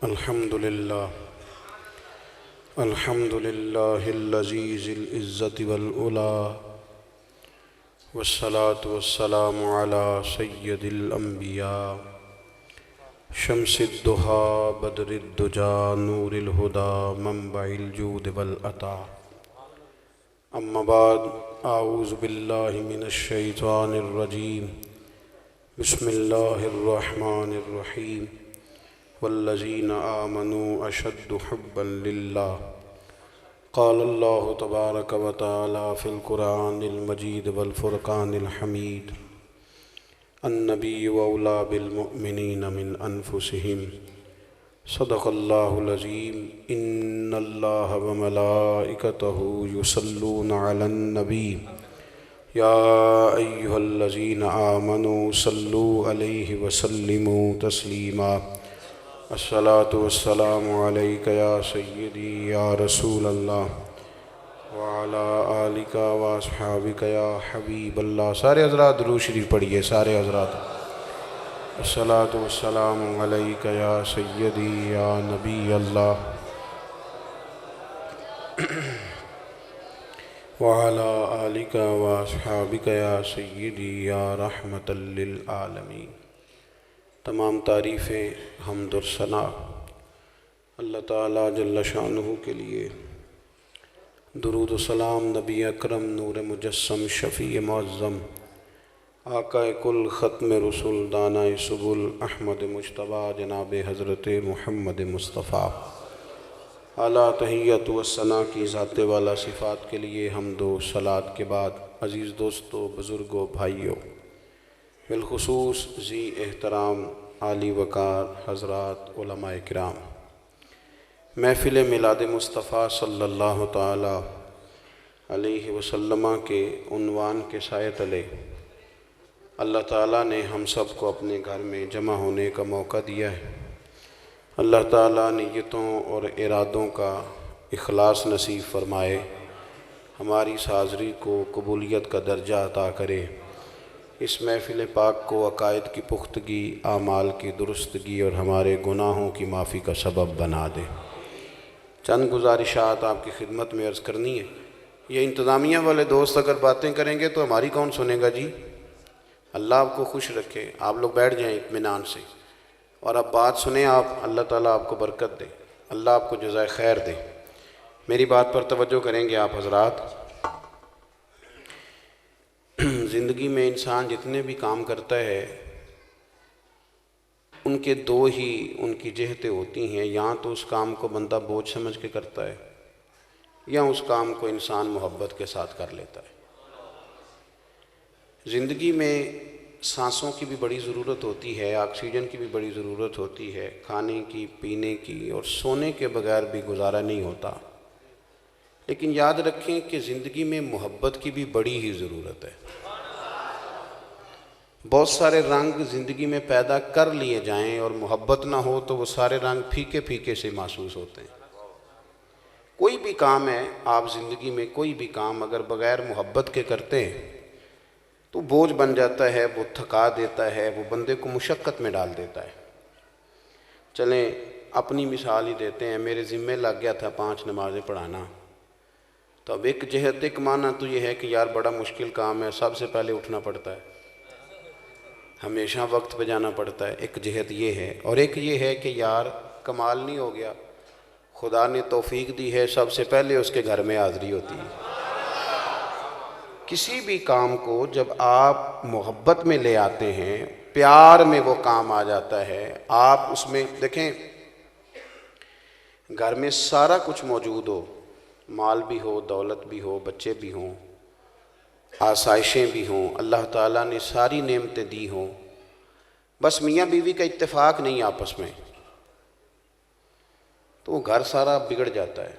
الحمدللہ الحمدللہ العزیز العزت والعلا والصلاة والسلام علی سید الانبیاء شمس الضحیٰ بدر الدجا نور الہدی منبع الجود والعطا اما بعد اعوذ باللہ من الشیطان الرجیم بسم اللہ الرحمن الرحیم والذین آمنوا اشد حبا للہ قال اللہ تبارک و تعالی فی القرآن المجید والفرقان الحمید النبی اولی بالمؤمنین من انفسہم صدق اللہ العظیم ان اللہ وملائکتہ یصلون علی النبی یا ایہا الذین آمنوا صلوا علیہ وسلموا تسلیما الصلاة والسلام علیک یا سیدی یا رسول اللہ وعلا آلک واصحابک یا حبیب اللہ۔ سارے حضرات درود شریف پڑھیے، سارے حضرات۔ الصلاة والسلام علیک یا سیدی یا نبی اللہ وعلا آلک واصحابک یا سیدی یا رحمت للعالمین۔ تمام تعریفیں حمد و ثنا اللہ تعالیٰ جل شانہ کے لیے، درود و سلام نبی اکرم نور مجسم شفیع معظم آقا کل ختم رسول دانہ سبل احمد مجتبیٰ جناب حضرت محمد مصطفیٰ اعلیٰ تحیت و ثنا کی ذات والا صفات کے لیے حمد و صلوات کے بعد، عزیز دوستو، بزرگوں، بھائیوں، بالخصوص ذی احترام عالی وقار حضرات علماء کرام، محفل میلاد مصطفیٰ صلی اللہ تعالی علیہ وسلم کے عنوان کے سائے تلے اللہ تعالیٰ نے ہم سب کو اپنے گھر میں جمع ہونے کا موقع دیا ہے۔ اللہ تعالیٰ نیتوں اور ارادوں کا اخلاص نصیب فرمائے، ہماری اس حاضری کو قبولیت کا درجہ عطا کرے، اس محفل پاک کو عقائد کی پختگی، اعمال کی درستگی اور ہمارے گناہوں کی معافی کا سبب بنا دے۔ چند گزارشات آپ کی خدمت میں عرض کرنی ہے۔ یہ انتظامیہ والے دوست اگر باتیں کریں گے تو ہماری کون سنے گا جی؟ اللہ آپ کو خوش رکھے، آپ لوگ بیٹھ جائیں اطمینان سے اور اب بات سنیں آپ، اللہ تعالیٰ آپ کو برکت دے، اللہ آپ کو جزائے خیر دے۔ میری بات پر توجہ کریں گے آپ حضرات۔ زندگی میں انسان جتنے بھی کام کرتا ہے ان کے دو ہی ان کی جہتیں ہوتی ہیں، یا تو اس کام کو بندہ بوجھ سمجھ کے کرتا ہے یا اس کام کو انسان محبت کے ساتھ کر لیتا ہے۔ زندگی میں سانسوں کی بھی بڑی ضرورت ہوتی ہے، آکسیجن کی بھی بڑی ضرورت ہوتی ہے، کھانے کی، پینے کی اور سونے کے بغیر بھی گزارا نہیں ہوتا، لیکن یاد رکھیں کہ زندگی میں محبت کی بھی بڑی ہی ضرورت ہے۔ بہت سارے رنگ زندگی میں پیدا کر لیے جائیں اور محبت نہ ہو تو وہ سارے رنگ پھیکے پھیکے سے محسوس ہوتے ہیں۔ کوئی بھی کام ہے، آپ زندگی میں کوئی بھی کام اگر بغیر محبت کے کرتے ہیں تو بوجھ بن جاتا ہے، وہ تھکا دیتا ہے، وہ بندے کو مشقت میں ڈال دیتا ہے۔ چلیں اپنی مثال ہی دیتے ہیں، میرے ذمہ لگ گیا تھا 5 نمازیں پڑھانا، تو اب ایک جہت ایک معنی تو یہ ہے کہ یار بڑا مشکل کام ہے، سب سے پہلے اٹھنا پڑتا ہے، ہمیشہ وقت پہ جانا پڑتا ہے، ایک جہت یہ ہے، اور ایک یہ ہے کہ یار کمال نہیں ہو گیا، خدا نے توفیق دی ہے، سب سے پہلے اس کے گھر میں حاضری ہوتی ہے۔ کسی بھی کام کو جب آپ محبت میں لے آتے ہیں، پیار میں وہ کام آ جاتا ہے، آپ اس میں دیکھیں گھر میں سارا کچھ موجود ہو، مال بھی ہو، دولت بھی ہو، بچے بھی ہوں، آسائشیں بھی ہوں، اللہ تعالیٰ نے ساری نعمتیں دی ہوں، بس میاں بیوی کا اتفاق نہیں آپس میں، تو وہ گھر سارا بگڑ جاتا ہے،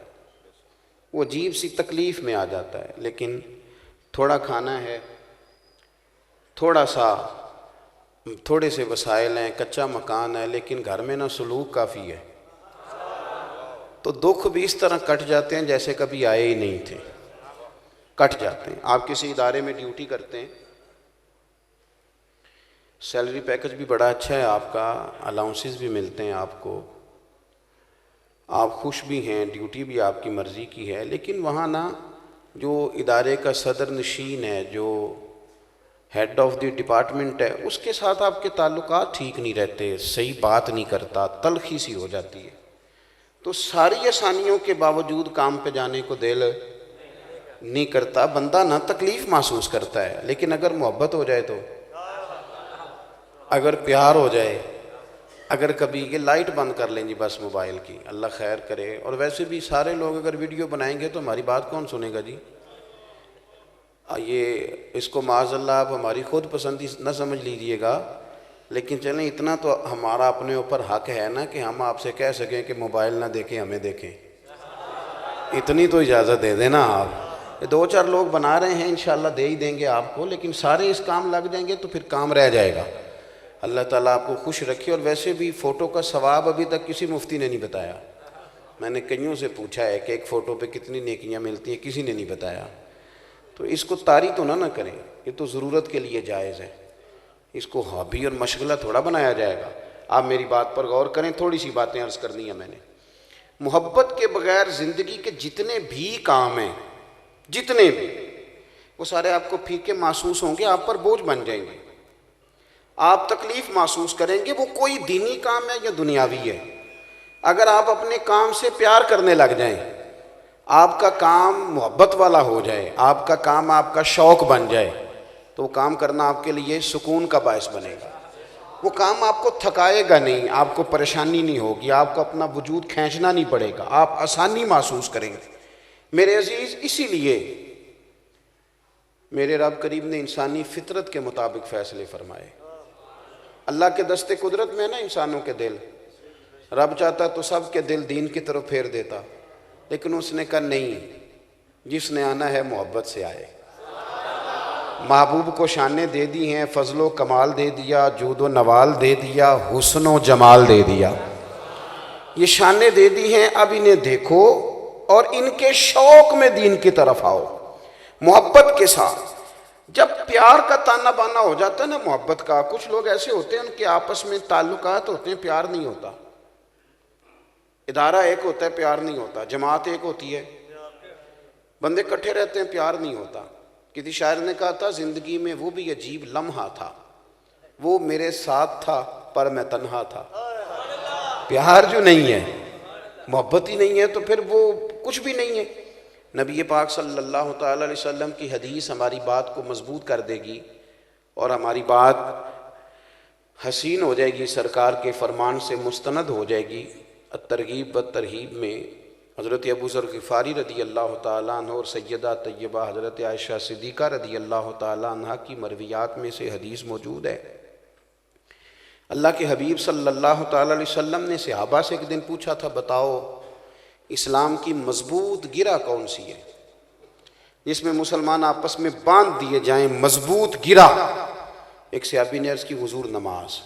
وہ عجیب سی تکلیف میں آ جاتا ہے۔ لیکن تھوڑا کھانا ہے، تھوڑے سے وسائل ہیں، کچا مکان ہے، لیکن گھر میں نہ سلوک کافی ہے، تو دکھ بھی اس طرح کٹ جاتے ہیں جیسے کبھی آئے ہی نہیں تھے، کٹ جاتے ہیں۔ آپ کسی ادارے میں ڈیوٹی کرتے ہیں، سیلری پیکج بھی بڑا اچھا ہے آپ کا، الاؤنسز بھی ملتے ہیں آپ کو، آپ خوش بھی ہیں، ڈیوٹی بھی آپ کی مرضی کی ہے، لیکن وہاں نا جو ادارے کا صدر نشین ہے، جو ہیڈ آف دی ڈپارٹمنٹ ہے، اس کے ساتھ آپ کے تعلقات ٹھیک نہیں رہتے، صحیح بات نہیں کرتا، تلخی سی ہو جاتی ہے، تو ساری آسانیوں کے باوجود کام پہ جانے کو دل نہیں کرتا، بندہ نہ تکلیف محسوس کرتا ہے۔ لیکن اگر محبت ہو جائے، تو اگر پیار ہو جائے، اگر کبھی یہ لائٹ بند کر لیں جی بس موبائل کی، اللہ خیر کرے۔ اور ویسے بھی سارے لوگ اگر ویڈیو بنائیں گے تو ہماری بات کون سنے گا جی؟ یہ اس کو معاذ اللہ آپ ہماری خود پسندی نہ سمجھ لیجئے گا، لیکن چلیں اتنا تو ہمارا اپنے اوپر حق ہے نا کہ ہم آپ سے کہہ سکیں کہ موبائل نہ دیکھیں، ہمیں دیکھیں، اتنی تو اجازت دے دیں نا آپ۔ یہ 2-4 لوگ بنا رہے ہیں، انشاءاللہ دے ہی دیں گے آپ کو، لیکن سارے اس کام لگ جائیں گے تو پھر کام رہ جائے گا۔ اللہ تعالیٰ آپ کو خوش رکھے۔ اور ویسے بھی فوٹو کا ثواب ابھی تک کسی مفتی نے نہیں بتایا، میں نے کئیوں سے پوچھا ہے کہ ایک فوٹو پہ کتنی نیکیاں ملتی ہیں، کسی نے نہیں بتایا۔ تو اس کو طاری تو نہ کریں، یہ تو ضرورت کے لیے جائز ہے، اس کو ہابی اور مشغلہ تھوڑا بنایا جائے گا۔ آپ میری بات پر غور کریں، تھوڑی سی باتیں عرض کرنی ہیں میں نے۔ محبت کے بغیر زندگی کے جتنے بھی کام ہیں، جتنے بھی، وہ سارے آپ کو پھیکے محسوس ہوں گے، آپ پر بوجھ بن جائیں گے، آپ تکلیف محسوس کریں گے۔ وہ کوئی دینی کام ہے یا دنیاوی ہے، اگر آپ اپنے کام سے پیار کرنے لگ جائیں، آپ کا کام محبت والا ہو جائے، آپ کا کام آپ کا شوق بن جائے، تو وہ کام کرنا آپ کے لیے سکون کا باعث بنے گا۔ وہ کام آپ کو تھکائے گا نہیں، آپ کو پریشانی نہیں ہوگی، آپ کو اپنا وجود کھینچنا نہیں پڑے گا، آپ آسانی محسوس کریں گے۔ میرے عزیز، اسی لیے میرے رب کریم نے انسانی فطرت کے مطابق فیصلے فرمائے۔ اللہ کے دست قدرت میں نا انسانوں کے دل، رب چاہتا تو سب کے دل دین کی طرف پھیر دیتا، لیکن اس نے کہا نہیں، جس نے آنا ہے محبت سے آئے۔ محبوب کو شانیں دے دی ہیں، فضل و کمال دے دیا، جود و نوال دے دیا، حسن و جمال دے دیا، یہ شانیں دے دی ہیں، اب انہیں دیکھو اور ان کے شوق میں دین کی طرف آؤ، محبت کے ساتھ۔ جب پیار کا تانا بانا ہو جاتا ہے نا محبت کا، کچھ لوگ ایسے ہوتے ہیں ان کے آپس میں تعلقات ہوتے ہیں، پیار نہیں ہوتا، ادارہ ایک ہوتا ہے، پیار نہیں ہوتا، جماعت ایک ہوتی ہے، بندے کٹھے رہتے ہیں، پیار نہیں ہوتا۔ کسی شاعر نے کہا تھا زندگی میں وہ بھی عجیب لمحہ تھا، وہ میرے ساتھ تھا پر میں تنہا تھا۔ پیار جو نہیں ہے، محبت ہی نہیں ہے، تو پھر وہ کچھ بھی نہیں ہے۔ نبی پاک صلی اللہ تعالی علیہ وسلم کی حدیث ہماری بات کو مضبوط کر دے گی اور ہماری بات حسین ہو جائے گی، سرکار کے فرمان سے مستند ہو جائے گی۔ الترغیب والترہیب میں حضرت ابو ذر غفاری رضی اللہ تعالیٰ عنہ اور سیدہ طیبہ حضرت عائشہ صدیقہ رضی اللہ تعالیٰ عنہ کی مرویات میں سے حدیث موجود ہے۔ اللہ کے حبیب صلی اللہ تعالیٰ علیہ وسلم نے صحابہ سے ایک دن پوچھا تھا، بتاؤ اسلام کی مضبوط گرہ کون سی ہے جس میں مسلمان آپس میں باندھ دیے جائیں، مضبوط گرہ؟ ایک صحابی نے عرض کی، حضور نماز۔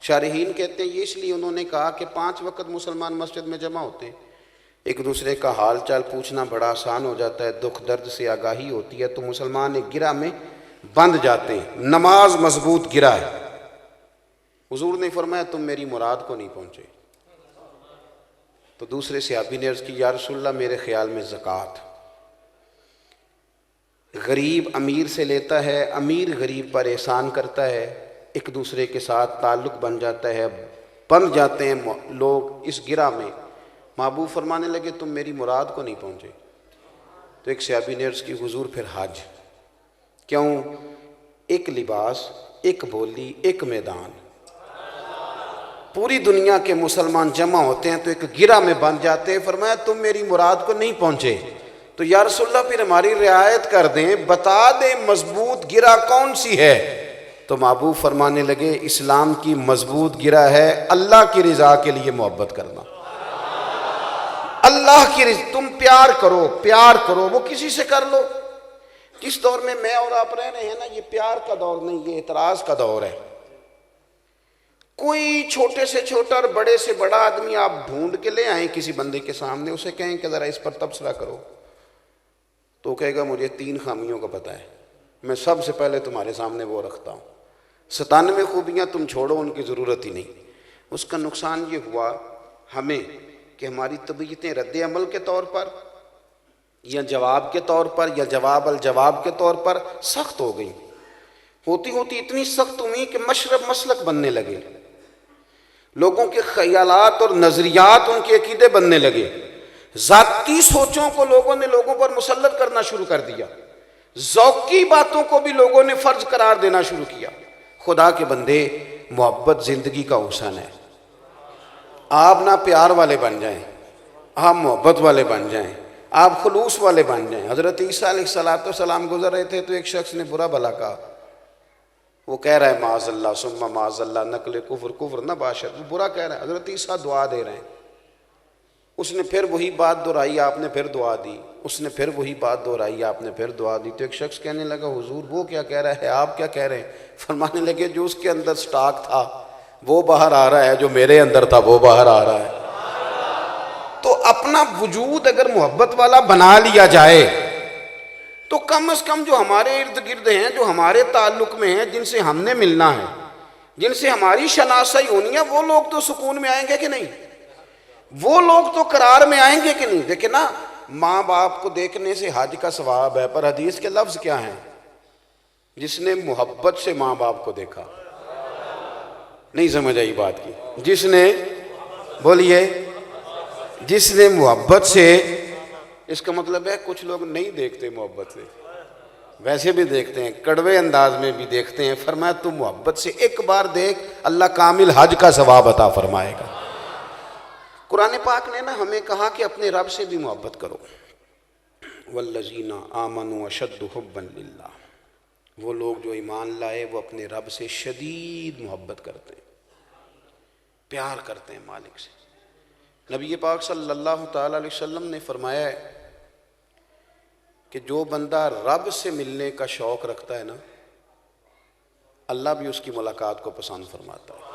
شارحین کہتے ہیں یہ اس لیے انہوں نے کہا کہ 5 وقت مسلمان مسجد میں جمع ہوتے ہیں، ایک دوسرے کا حال چال پوچھنا بڑا آسان ہو جاتا ہے، دکھ درد سے آگاہی ہوتی ہے، تو مسلمان ایک گرہ میں بند جاتے ہیں، نماز مضبوط گرہ ہے۔ حضور نے فرمایا تم میری مراد کو نہیں پہنچے۔ تو دوسرے صحابی نے عرض کی، یا رسول اللہ میرے خیال میں زکوٰۃ۔ غریب امیر سے لیتا ہے، امیر غریب پر احسان کرتا ہے، ایک دوسرے کے ساتھ تعلق بن جاتا ہے، بن جاتے ہیں لوگ اس گرہ میں۔ محبوب فرمانے لگے تم میری مراد کو نہیں پہنچے۔ تو ایک صحابی نے عرض کی، حضور پھر حج کیوں؟ ایک لباس، ایک بولی، ایک میدان، پوری دنیا کے مسلمان جمع ہوتے ہیں تو ایک گرہ میں بن جاتے ہیں۔ فرمایا تم میری مراد کو نہیں پہنچے، تو یا رسول اللہ پھر ہماری رعایت کر دیں، بتا دیں مضبوط گرہ کون سی ہے۔ تو محبوب فرمانے لگے اسلام کی مضبوط گرہ ہے اللہ کی رضا کے لیے محبت کرنا، اللہ کی رضا۔ تم پیار کرو، پیار کرو، وہ کسی سے کر لو۔ جس دور میں میں اور آپ رہ رہے ہیں نا، یہ پیار کا دور نہیں، یہ اعتراض کا دور ہے۔ کوئی چھوٹے سے چھوٹا اور بڑے سے بڑا آدمی آپ ڈھونڈ کے لے آئیں کسی بندے کے سامنے، اسے کہیں کہ ذرا اس پر تبصرہ کرو، تو کہے گا مجھے 3 خامیوں کا پتہ ہے، میں سب سے پہلے تمہارے سامنے وہ رکھتا ہوں، 97 خوبیاں تم چھوڑو، ان کی ضرورت ہی نہیں۔ اس کا نقصان یہ ہوا ہمیں کہ ہماری طبیعتیں رد عمل کے طور پر یا جواب کے طور پر یا جواب الجواب کے طور پر سخت ہو گئی، ہوتی ہوتی اتنی سخت ہوئی کہ مشرب مسلک بننے لگے، لوگوں کے خیالات اور نظریات ان کے عقیدے بننے لگے، ذاتی سوچوں کو لوگوں نے لوگوں پر مسلط کرنا شروع کر دیا، ذوقی باتوں کو بھی لوگوں نے فرض قرار دینا شروع کیا۔ خدا کے بندے، محبت زندگی کا حسن ہے۔ آپ نہ پیار والے بن جائیں، آپ محبت والے بن جائیں، آپ خلوص والے بن جائیں۔ حضرت عیسیٰ علیہ السلام گزر رہے تھے تو ایک شخص نے برا بھلا کہا، وہ کہہ رہا ہے معاذ اللہ ثم معاذ اللہ نقل کفر نہ باشد، وہ برا کہہ رہا ہے، حضرت عیسیٰ دعا دے رہے ہیں، اس نے پھر وہی بات دہرائی، آپ نے پھر دعا دی، اس نے پھر وہی بات دہرائی، آپ نے پھر دعا دی۔ تو ایک شخص کہنے لگا حضور وہ کیا کہہ رہا ہے، آپ کیا کہہ رہے ہیں؟ فرمانے لگے جو اس کے اندر سٹاک تھا وہ باہر آ رہا ہے، جو میرے اندر تھا وہ باہر آ رہا ہے۔ تو اپنا وجود اگر محبت والا بنا لیا جائے تو کم از کم جو ہمارے ارد گرد ہیں، جو ہمارے تعلق میں ہیں، جن سے ہم نے ملنا ہے، جن سے ہماری شناسائی ہونی ہے، وہ لوگ تو سکون میں آئیں گے کہ نہیں؟ وہ لوگ تو قرار میں آئیں گے کہ نہیں؟ دیکھیں نا، ماں باپ کو دیکھنے سے حج کا ثواب ہے، پر حدیث کے لفظ کیا ہیں؟ جس نے محبت سے ماں باپ کو دیکھا۔ نہیں سمجھ آئی بات کی؟ جس نے، بولیے، جس نے محبت سے، اس کا مطلب ہے کچھ لوگ نہیں دیکھتے محبت سے، ویسے بھی دیکھتے ہیں، کڑوے انداز میں بھی دیکھتے ہیں۔ فرمایا تو محبت سے ایک بار دیکھ، اللہ کامل حج کا ثواب عطا فرمائے گا۔ قرآن پاک نے نا ہمیں کہا کہ اپنے رب سے بھی محبت کرو۔ والذین آمنوا اشد حبا للہ، وہ لوگ جو ایمان لائے وہ اپنے رب سے شدید محبت کرتے ہیں، پیار کرتے ہیں مالک سے۔ نبی پاک صلی اللہ تعالیٰ علیہ وسلم نے فرمایا ہے کہ جو بندہ رب سے ملنے کا شوق رکھتا ہے نا، اللہ بھی اس کی ملاقات کو پسند فرماتا ہے۔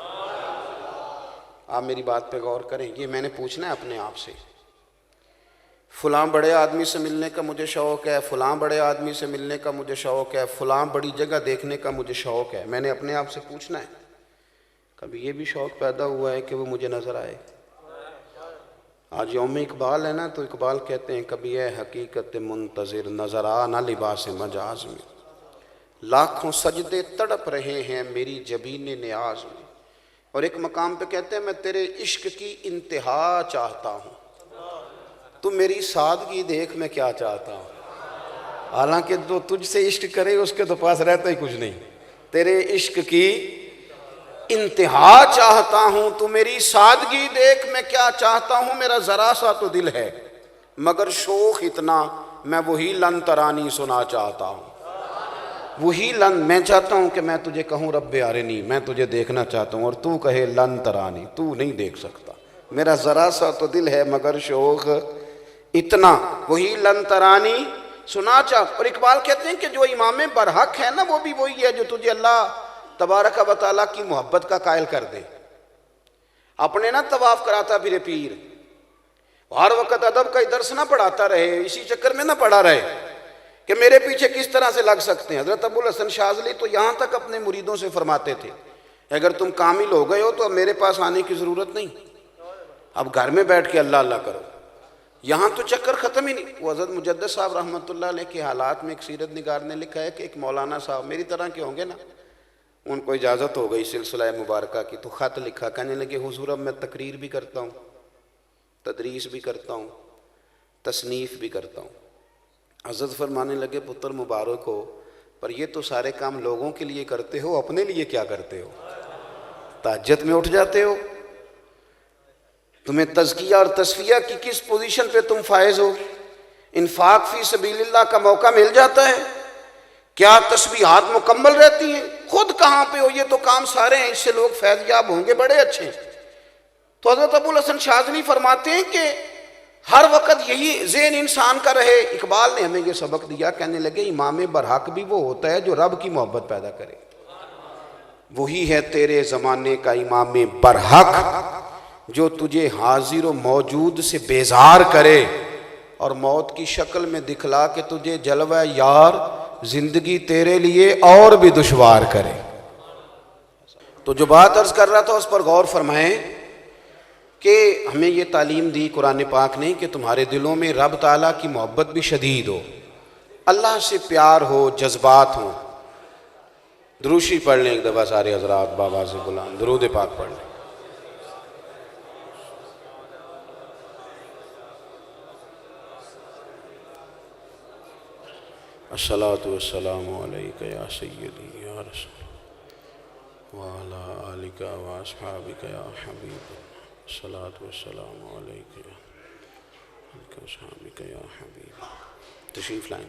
آپ میری بات پہ غور کریں، یہ میں نے پوچھنا ہے اپنے آپ سے، فلاں بڑے آدمی سے ملنے کا مجھے شوق ہے، فلاں بڑے آدمی سے ملنے کا مجھے شوق ہے، فلاں بڑی جگہ دیکھنے کا مجھے شوق ہے۔ میں نے اپنے آپ سے پوچھنا ہے، کبھی یہ بھی شوق پیدا ہوا ہے کہ وہ مجھے نظر آئے؟ آج یوم اقبال ہے نا، تو اقبال کہتے ہیں کبھی ہے حقیقت منتظر نظر آ نہ لباس مجاز میں، لاکھوں سجدے تڑپ رہے ہیں میری جبین نیاز میں۔ اور ایک مقام پہ کہتے ہیں میں تیرے عشق کی انتہا چاہتا ہوں، تو میری سادگی دیکھ میں کیا چاہتا ہوں۔ حالانکہ جو تجھ سے عشق کرے اس کے تو پاس رہتا ہی کچھ نہیں۔ تیرے عشق کی انتہا چاہتا ہوں، تو میری سادگی دیکھ میں کیا چاہتا ہوں، میرا ذرا سا تو دل ہے مگر شوق اتنا، میں وہی لن ترانی سنا چاہتا ہوں۔ وہی لن، میں چاہتا ہوں کہ میں تجھے کہوں رب ارنی، میں تجھے دیکھنا چاہتا ہوں، اور تو کہے لن ترانی، تو نہیں دیکھ سکتا، میرا ذرا سا تو دل ہے مگر شوق اتنا، وہی لن ترانی سنا چاہتا۔ اور اقبال کہتے ہیں کہ جو امام برحق ہے نا، وہ بھی وہی ہے جو تجھے اللہ تبارک و تعالیٰ کی محبت کا قائل کر دے۔ اپنے نہ طواف کراتا پھرے پیر، ہر وقت ادب کا درس نہ پڑھاتا رہے، اسی چکر میں نہ پڑھا رہے کہ میرے پیچھے کس طرح سے لگ سکتے ہیں۔ حضرت ابو الحسن شاذلی تو یہاں تک اپنے مریدوں سے فرماتے تھے اگر تم کامل ہو گئے ہو تو اب میرے پاس آنے کی ضرورت نہیں، اب گھر میں بیٹھ کے اللہ اللہ کرو، یہاں تو چکر ختم ہی نہیں۔ وہ حضرت مجدد صاحب رحمۃ اللہ علیہ کے حالات میں ایک سیرت نگار نے لکھا ہے کہ ایک مولانا صاحب میری طرح کے ہوں گے نا، ان کو اجازت ہو گئی سلسلہ مبارکہ کی، تو خط لکھا، کہنے لگے حضور اب میں تقریر بھی کرتا ہوں، تدریس بھی کرتا ہوں، تصنیف بھی کرتا ہوں۔ حضرت فرمانے لگے پتر مبارک ہو، پر یہ تو سارے کام لوگوں کے لیے کرتے ہو، اپنے لیے کیا کرتے ہو؟ تہجد میں اٹھ جاتے ہو، تمہیں تزکیہ اور تصفیہ کی کس پوزیشن پہ تم فائز ہو؟ انفاق فی سبیل اللہ کا موقع مل جاتا ہے، کیا تسبیحات مکمل رہتی ہیں؟ خود کہاں پہ ہو؟ یہ تو کام سارے ہیں، اس سے لوگ فیض یاب ہوں گے، بڑے اچھے ہیں۔ تو حضرت ابو الحسن شاذلی فرماتے ہیں کہ ہر وقت یہی ذہن انسان کا رہے۔ اقبال نے ہمیں یہ سبق دیا، کہنے لگے امام برحق بھی وہ ہوتا ہے جو رب کی محبت پیدا کرے، وہی ہے تیرے زمانے کا امام برحق جو تجھے حاضر و موجود سے بیزار کرے اور موت کی شکل میں دکھلا کے تجھے جلوہ یار زندگی تیرے لیے اور بھی دشوار کرے۔ تو جو بات عرض کر رہا تھا اس پر غور فرمائیں کہ ہمیں یہ تعلیم دی قرآن پاک نے کہ تمہارے دلوں میں رب تعالیٰ کی محبت بھی شدید ہو، اللہ سے پیار ہو، جذبات ہوں۔ دروشی پڑھ لیں ایک دفعہ سارے حضرات، بابا سے بلند درود پاک پڑھ لیں۔ الصلاۃ والسلام علیک یا سیدی یا رسول وعلی آلک واصحابک یا حبیب اللہ۔ الصلاۃ والسلام علیک یا آلک واصحابک یا حبیب۔ تشریف لائیں۔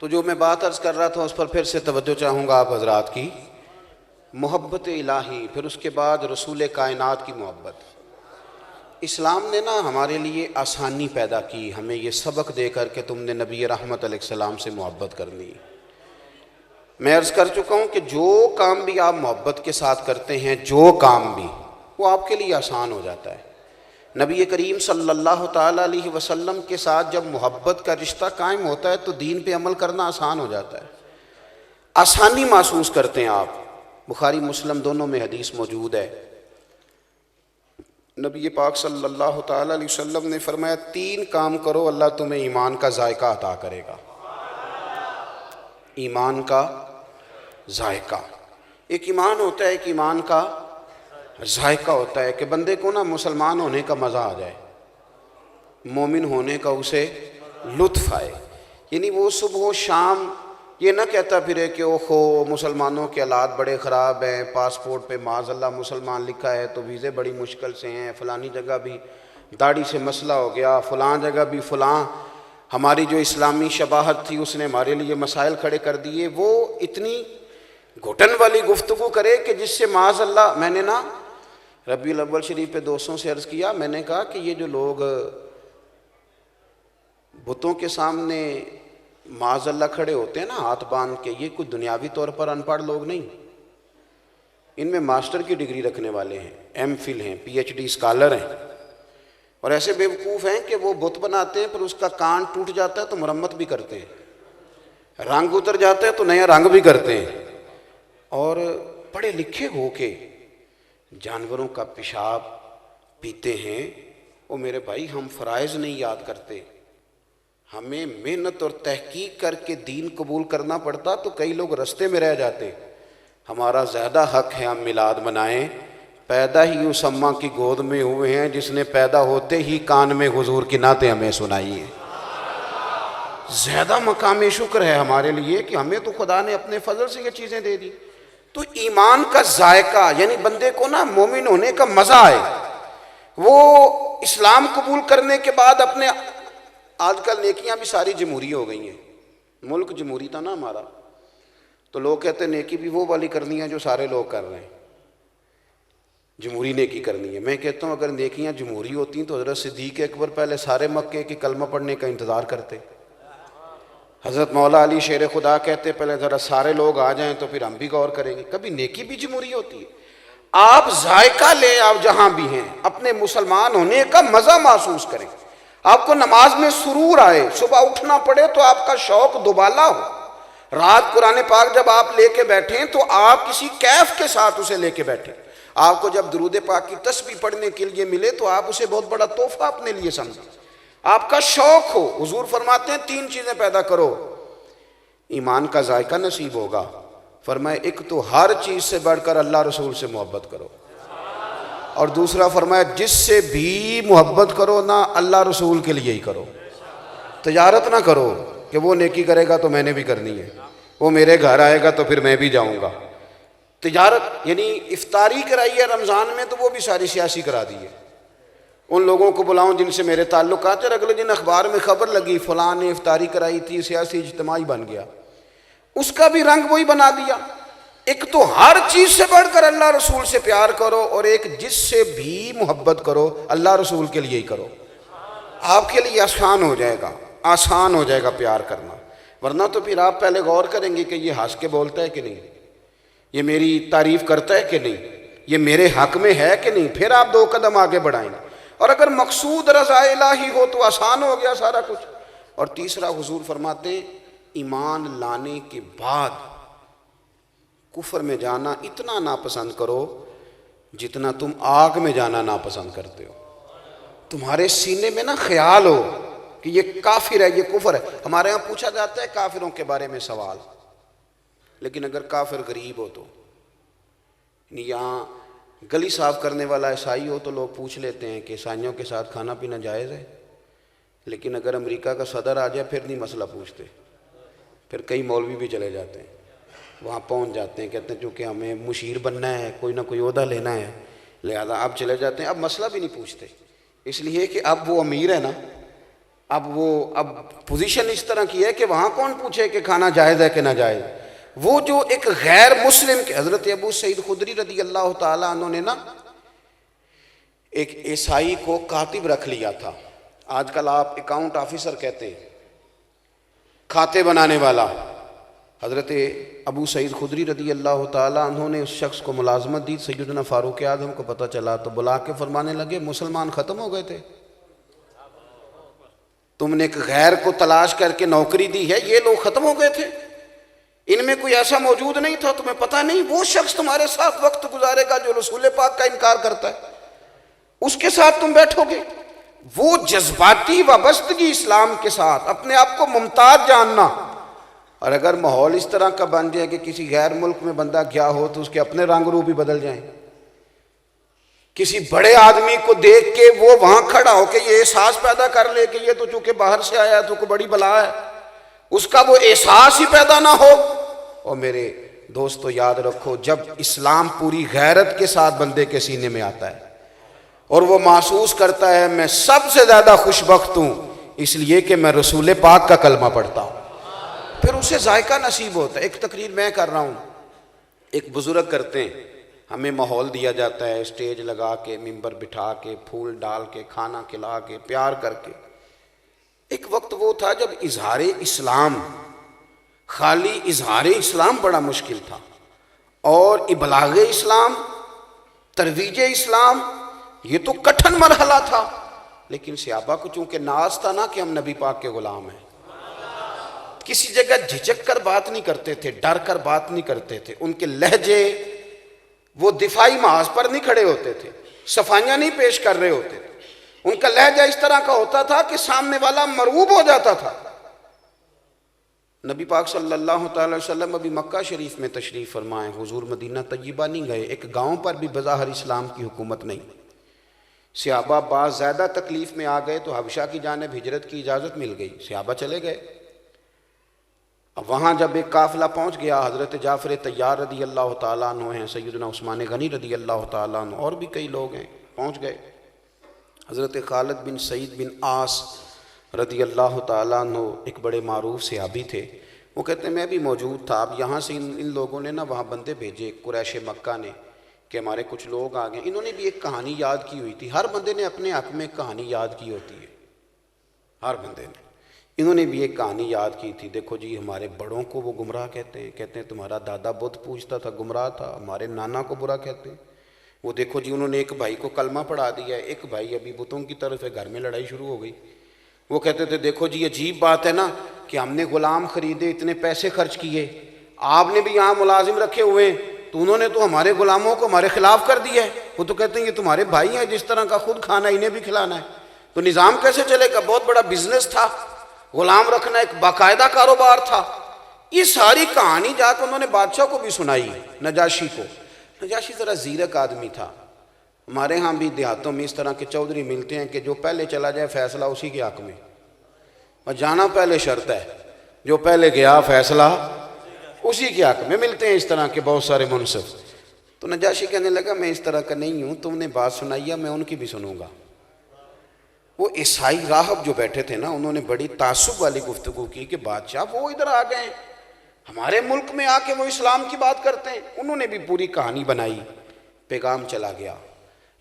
تو جو میں بات عرض کر رہا تھا اس پر پھر سے توجہ چاہوں گا آپ حضرات کی۔ محبت الہی، پھر اس کے بعد رسول کائنات کی محبت۔ اسلام نے نا ہمارے لیے آسانی پیدا کی، ہمیں یہ سبق دے کر کہ تم نے نبی رحمت علیہ السلام سے محبت کرنی ہے۔ میں عرض کر چکا ہوں کہ جو کام بھی آپ محبت کے ساتھ کرتے ہیں، جو کام بھی، وہ آپ کے لیے آسان ہو جاتا ہے۔ نبی کریم صلی اللہ تعالیٰ علیہ وسلم کے ساتھ جب محبت کا رشتہ قائم ہوتا ہے تو دین پہ عمل کرنا آسان ہو جاتا ہے، آسانی محسوس کرتے ہیں آپ۔ بخاری مسلم دونوں میں حدیث موجود ہے، نبی پاک صلی اللہ تعالیٰ علیہ وسلم نے فرمایا 3 کام کرو اللہ تمہیں ایمان کا ذائقہ عطا کرے گا۔ ایمان کا ذائقہ، ایک ایمان ہوتا ہے، ایک ایمان کا ذائقہ ہوتا ہے کہ بندے کو نا مسلمان ہونے کا مزہ آ جائے، مومن ہونے کا اسے لطف آئے، یعنی وہ صبح و شام یہ نہ کہتا پھرے کہ اوہو مسلمانوں کے حالات بڑے خراب ہیں، پاسپورٹ پہ معاذ اللہ مسلمان لکھا ہے تو ویزے بڑی مشکل سے ہیں، فلانی جگہ بھی داڑھی سے مسئلہ ہو گیا، فلاں جگہ بھی فلاں ہماری جو اسلامی شباہت تھی اس نے ہمارے لیے مسائل کھڑے کر دیے۔ وہ اتنی گھٹن والی گفتگو کرے کہ جس سے معاذ اللہ، میں نے نا ربیع الاول شریف پہ دوستوں سے عرض کیا، میں نے کہا کہ یہ جو لوگ بتوں کے سامنے معاذ اللہ کھڑے ہوتے ہیں نا ہاتھ باندھ کے، یہ کوئی دنیاوی طور پر ان پڑھ لوگ نہیں، ان میں ماسٹر کی ڈگری رکھنے والے ہیں، ایم فل ہیں، پی ایچ ڈی اسکالر ہیں، اور ایسے بیوقوف ہیں کہ وہ بت بناتے ہیں پر اس کا کان ٹوٹ جاتا ہے تو مرمت بھی کرتے ہیں، رنگ اتر جاتا ہے تو نیا رنگ بھی کرتے ہیں، اور پڑھے لکھے ہو کے جانوروں کا پیشاب پیتے ہیں۔ وہ میرے بھائی ہم فرائض نہیں یاد کرتے، ہمیں محنت اور تحقیق کر کے دین قبول کرنا پڑتا تو کئی لوگ رستے میں رہ جاتے۔ ہمارا زیادہ حق ہے ہم میلاد منائیں، پیدا ہی اس اماں کی گود میں ہوئے ہیں جس نے پیدا ہوتے ہی کان میں حضور کی نعتیں ہمیں سنائی ہیں۔ زیادہ مقام شکر ہے ہمارے لیے کہ ہمیں تو خدا نے اپنے فضل سے یہ چیزیں دے دی۔ تو ایمان کا ذائقہ، یعنی بندے کو نا مومن ہونے کا مزہ آئے، وہ اسلام قبول کرنے کے بعد اپنے، آج کل نیکیاں بھی ساری جمہوری ہو گئی ہیں، ملک جمہوری تھا نا ہمارا، تو لوگ کہتے ہیں نیکی بھی وہ والی کرنی ہے جو سارے لوگ کر رہے ہیں، جمہوری نیکی کرنی ہے۔ میں کہتا ہوں اگر نیکیاں جمہوری ہوتی تو حضرت صدیق اکبر پہلے سارے مکے کے کلمہ پڑھنے کا انتظار کرتے، حضرت مولا علی شیر خدا کہتے پہلے ذرا سارے لوگ آ جائیں تو پھر ہم بھی غور کریں گے۔ کبھی نیکی بھی جمہوری ہوتی ہے؟ آپ ذائقہ لیں، آپ جہاں بھی ہیں اپنے مسلمان ہونے کا مزہ محسوس کریں، آپ کو نماز میں سرور آئے، صبح اٹھنا پڑے تو آپ کا شوق دوبالا ہو، رات قرآن پاک جب آپ لے کے بیٹھیں تو آپ کسی کیف کے ساتھ اسے لے کے بیٹھیں، آپ کو جب درود پاک کی تسبیح پڑھنے کے لیے ملے تو آپ اسے بہت بڑا تحفہ اپنے لیے سمجھیں، آپ کا شوق ہو۔ حضور فرماتے ہیں 3 چیزیں پیدا کرو، ایمان کا ذائقہ نصیب ہوگا۔ فرمایا ایک تو ہر چیز سے بڑھ کر اللہ رسول سے محبت کرو، اور دوسرا فرمایا جس سے بھی محبت کرو نا اللہ رسول کے لیے ہی کرو، تجارت نہ کرو کہ وہ نیکی کرے گا تو میں نے بھی کرنی ہے، وہ میرے گھر آئے گا تو پھر میں بھی جاؤں گا۔ تجارت یعنی افطاری کرائی ہے رمضان میں تو وہ بھی ساری سیاسی کرا دی ہے، ان لوگوں کو بلاؤں جن سے میرے تعلقات ہیں، اگلے دن اخبار میں خبر لگی فلاں نے افطاری کرائی تھی، سیاسی اجتماعی بن گیا، اس کا بھی رنگ وہی بنا دیا۔ ایک تو ہر چیز سے بڑھ کر اللہ رسول سے پیار کرو، اور ایک جس سے بھی محبت کرو اللہ رسول کے لیے ہی کرو، آپ کے لیے آسان ہو جائے گا، آسان ہو جائے گا پیار کرنا۔ ورنہ تو پھر آپ پہلے غور کریں گے کہ یہ ہنس کے بولتا ہے کہ نہیں، یہ میری تعریف کرتا ہے کہ نہیں، یہ میرے حق میں ہے کہ نہیں، پھر آپ 2 قدم آگے بڑھائیں گے۔ اور اگر مقصود رضا الہی ہو تو آسان ہو گیا سارا کچھ۔ اور تیسرا حضور فرماتے ہیں ایمان لانے کے بعد کفر میں جانا اتنا ناپسند کرو جتنا تم آگ میں جانا ناپسند کرتے ہو۔ تمہارے سینے میں نا خیال ہو کہ یہ کافر ہے، یہ کفر ہے۔ ہمارے یہاں پوچھا جاتا ہے کافروں کے بارے میں سوال، لیکن اگر کافر غریب ہو تو، یہاں گلی صاف کرنے والا عیسائی ہو تو لوگ پوچھ لیتے ہیں کہ عیسائیوں کے ساتھ کھانا پینا جائز ہے، لیکن اگر امریکہ کا صدر آ جائے پھر نہیں مسئلہ پوچھتے، پھر کئی مولوی بھی چلے جاتے ہیں، وہاں پہنچ جاتے ہیں، کہتے ہیں چونکہ ہمیں مشیر بننا ہے، کوئی نہ کوئی عہدہ لینا ہے، لہذا اب چلے جاتے ہیں، اب مسئلہ بھی نہیں پوچھتے، اس لیے کہ اب وہ امیر ہے نا، اب پوزیشن اس طرح کی ہے کہ وہاں کون پوچھے کہ کھانا جائز ہے کہ ناجائز۔ وہ جو ایک غیر مسلم کے حضرت ابو سعید خدری رضی اللہ تعالیٰ عنہ نے نا ایک عیسائی کو کاتب رکھ لیا تھا، آج کل آپ اکاؤنٹ آفیسر کہتے ہیں، کھاتے بنانے والا۔ حضرت ابو سعید خدری رضی اللہ تعالیٰ عنہ نے اس شخص کو ملازمت دی، سیدنا فاروق اعظم کو پتہ چلا تو بلا کے فرمانے لگے مسلمان ختم ہو گئے تھے، تم نے ایک غیر کو تلاش کر کے نوکری دی ہے، یہ لوگ ختم ہو گئے تھے، ان میں کوئی ایسا موجود نہیں تھا، تمہیں پتہ نہیں؟ وہ شخص تمہارے ساتھ وقت گزارے گا جو رسول پاک کا انکار کرتا ہے، اس کے ساتھ تم بیٹھو گے۔ وہ جذباتی وابستگی اسلام کے ساتھ، اپنے آپ کو ممتاز جاننا، اور اگر ماحول اس طرح کا بن جائے کہ کسی غیر ملک میں بندہ گیا ہو تو اس کے اپنے رنگ روپ بھی بدل جائیں، کسی بڑے آدمی کو دیکھ کے وہ وہاں کھڑا ہو کے یہ احساس پیدا کر لے کہ یہ تو چونکہ باہر سے آیا ہے تو کوئی بڑی بلا ہے، اس کا وہ احساس ہی پیدا نہ ہو۔ اور میرے دوستو یاد رکھو، جب اسلام پوری غیرت کے ساتھ بندے کے سینے میں آتا ہے اور وہ محسوس کرتا ہے میں سب سے زیادہ خوش بخت ہوں اس لیے کہ میں رسول پاک کا کلمہ پڑھتا ہوں، پھر اسے ذائقہ نصیب ہوتا ہے۔ ایک تقریر میں کر رہا ہوں، ایک بزرگ کرتے ہیں، ہمیں ماحول دیا جاتا ہے، اسٹیج لگا کے، ممبر بٹھا کے، پھول ڈال کے، کھانا کھلا کے، پیار کر کے۔ ایک وقت وہ تھا جب اظہار اسلام، خالی اظہار اسلام بڑا مشکل تھا، اور ابلاغ اسلام، ترویج اسلام، یہ تو کٹھن مرحلہ تھا، لیکن صحابہ کو چونکہ ناز تھا نا کہ ہم نبی پاک کے غلام ہیں، کسی جگہ جھجک کر بات نہیں کرتے تھے، ڈر کر بات نہیں کرتے تھے، ان کے لہجے وہ دفاعی محاذ پر نہیں کھڑے ہوتے تھے، صفائیاں نہیں پیش کر رہے ہوتے تھے، ان کا لہجہ اس طرح کا ہوتا تھا کہ سامنے والا مرعوب ہو جاتا تھا۔ نبی پاک صلی اللہ تعالی وسلم ابھی مکہ شریف میں تشریف فرمائے، حضور مدینہ طیبہ نہیں گئے، ایک گاؤں پر بھی بظاہر اسلام کی حکومت نہیں، صحابہ بعض زیادہ تکلیف میں آ گئے تو حبشہ کی جانب ہجرت کی اجازت مل گئی، صحابہ چلے گئے۔ اب وہاں جب ایک قافلہ پہنچ گیا، حضرت جعفر طیار رضی اللہ تعالیٰ عنہ ہیں، سیدنا عثمان غنی رضی اللہ تعالیٰ عنہ، اور بھی کئی لوگ ہیں، پہنچ گئے۔ حضرت خالد بن سعید بن عاص رضی اللہ تعالیٰ عنہ ایک بڑے معروف صحابی تھے، وہ کہتے ہیں میں بھی موجود تھا۔ اب یہاں سے ان لوگوں نے نا وہاں بندے بھیجے، قریش مکہ نے، کہ ہمارے کچھ لوگ آ گئے۔ انہوں نے بھی ایک کہانی یاد کی ہوئی تھی، ہر بندے نے اپنے حق میں کہانی یاد کی ہوتی ہے، ہر بندے نے۔ انہوں نے بھی ایک کہانی یاد کی تھی، دیکھو جی ہمارے بڑوں کو وہ گمراہ کہتے ہیں تمہارا دادا بت پوجتا تھا، گمراہ تھا، ہمارے نانا کو برا کہتے ہیں، وہ دیکھو جی انہوں نے ایک بھائی کو کلمہ پڑھا دیا ہے، ایک بھائی ابھی بتوں کی طرف ہے، گھر میں لڑائی شروع ہو گئی۔ وہ کہتے تھے دیکھو جی عجیب بات ہے نا کہ ہم نے غلام خریدے، اتنے پیسے خرچ کیے، آپ نے بھی یہاں ملازم رکھے ہوئے ہیں، تو انہوں نے تو ہمارے غلاموں کو ہمارے خلاف کر دیا ہے۔ وہ تو کہتے ہیں یہ تمہارے بھائی ہیں، جس طرح کا خود کھانا انہیں بھی کھلانا ہے، تو نظام کیسے چلے گا؟ بہت بڑا بزنس تھا، غلام رکھنا ایک باقاعدہ کاروبار تھا۔ یہ ساری کہانی جا کے انہوں نے بادشاہ کو بھی سنائی، نجاشی کو۔ نجاشی ذرا زیرک آدمی تھا، ہمارے ہاں بھی دیہاتوں میں اس طرح کے چودھری ملتے ہیں کہ جو پہلے چلا جائے فیصلہ اسی کے حق میں، اور جانا پہلے شرط ہے، جو پہلے گیا فیصلہ اسی کے حق میں، ملتے ہیں اس طرح کے بہت سارے منصف۔ تو نجاشی کہنے لگا میں اس طرح کا نہیں ہوں، تم نے بات سنائی ہے میں ان کی بھی سنوں گا۔ وہ عیسائی راہب جو بیٹھے تھے نا، انہوں نے بڑی تعصب والی گفتگو کی کہ بادشاہ وہ ادھر آ گئے، ہمارے ملک میں آ کے وہ اسلام کی بات کرتے ہیں۔ انہوں نے بھی پوری کہانی بنائی، پیغام چلا گیا۔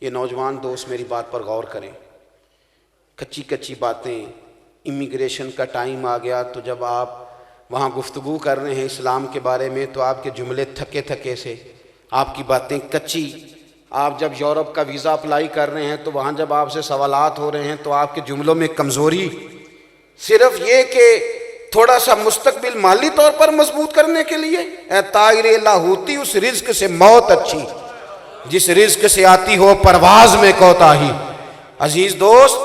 یہ نوجوان دوست میری بات پر غور کریں، کچی کچی باتیں، امیگریشن کا ٹائم آ گیا تو جب آپ وہاں گفتگو کر رہے ہیں اسلام کے بارے میں تو آپ کے جملے تھکے تھکے سے، آپ کی باتیں کچی۔ آپ جب یورپ کا ویزا اپلائی کر رہے ہیں تو وہاں جب آپ سے سوالات ہو رہے ہیں تو آپ کے جملوں میں کمزوری، صرف یہ کہ تھوڑا سا مستقبل مالی طور پر مضبوط کرنے کے لیے، اے طائر لاہوتی اس رزق سے موت اچھی جس رزق سے آتی ہو پرواز میں کوتاہی۔ عزیز دوست،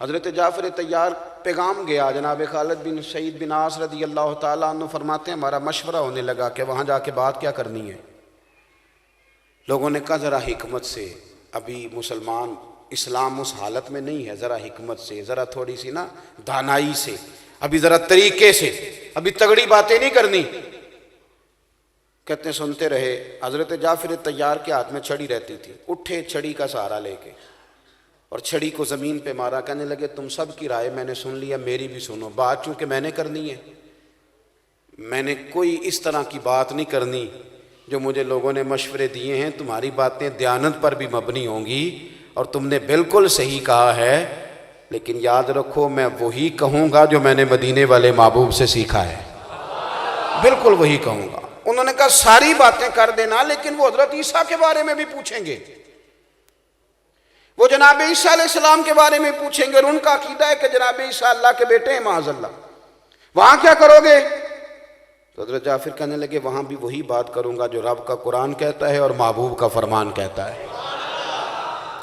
حضرت جعفر طیار پیغام گیا جناب خالد بن سعید بن عاص رضی اللہ تعالیٰ عنہ فرماتے ہیں ہمارا مشورہ ہونے لگا کہ وہاں جا کے بات کیا کرنی ہے۔ لوگوں نے کہا ذرا حکمت سے، ابھی مسلمان اسلام اس حالت میں نہیں ہے، ذرا حکمت سے، ذرا تھوڑی سی نا دانائی سے، ابھی ذرا طریقے سے، ابھی تگڑی باتیں نہیں کرنی۔ کہتے ہیں سنتے رہے۔ حضرت جعفر طیار کے ہاتھ میں چھڑی رہتی تھی، اٹھے چھڑی کا سہارا لے کے اور چھڑی کو زمین پہ مارا، کہنے لگے تم سب کی رائے میں نے سن لیا، میری بھی سنو، بات چونکہ میں نے کرنی ہے، میں نے کوئی اس طرح کی بات نہیں کرنی جو مجھے لوگوں نے مشورے دیے ہیں، تمہاری باتیں دیانت پر بھی مبنی ہوں گی اور تم نے بالکل صحیح کہا ہے، لیکن یاد رکھو میں وہی کہوں گا جو میں نے مدینے والے محبوب سے سیکھا ہے، بالکل وہی کہوں گا۔ انہوں نے کہا ساری باتیں کر دینا لیکن وہ حضرت عیسیٰ کے بارے میں بھی پوچھیں گے، وہ جناب عیسیٰ علیہ السلام کے بارے میں پوچھیں گے، اور ان کا عقیدہ ہے کہ جناب عیسیٰ اللہ کے بیٹے ہیں معاذ اللہ، وہاں کیا کرو گے؟ تو حضرت جعفر کہنے لگے وہاں بھی وہی بات کروں گا جو رب کا قرآن کہتا ہے اور محبوب کا فرمان کہتا ہے،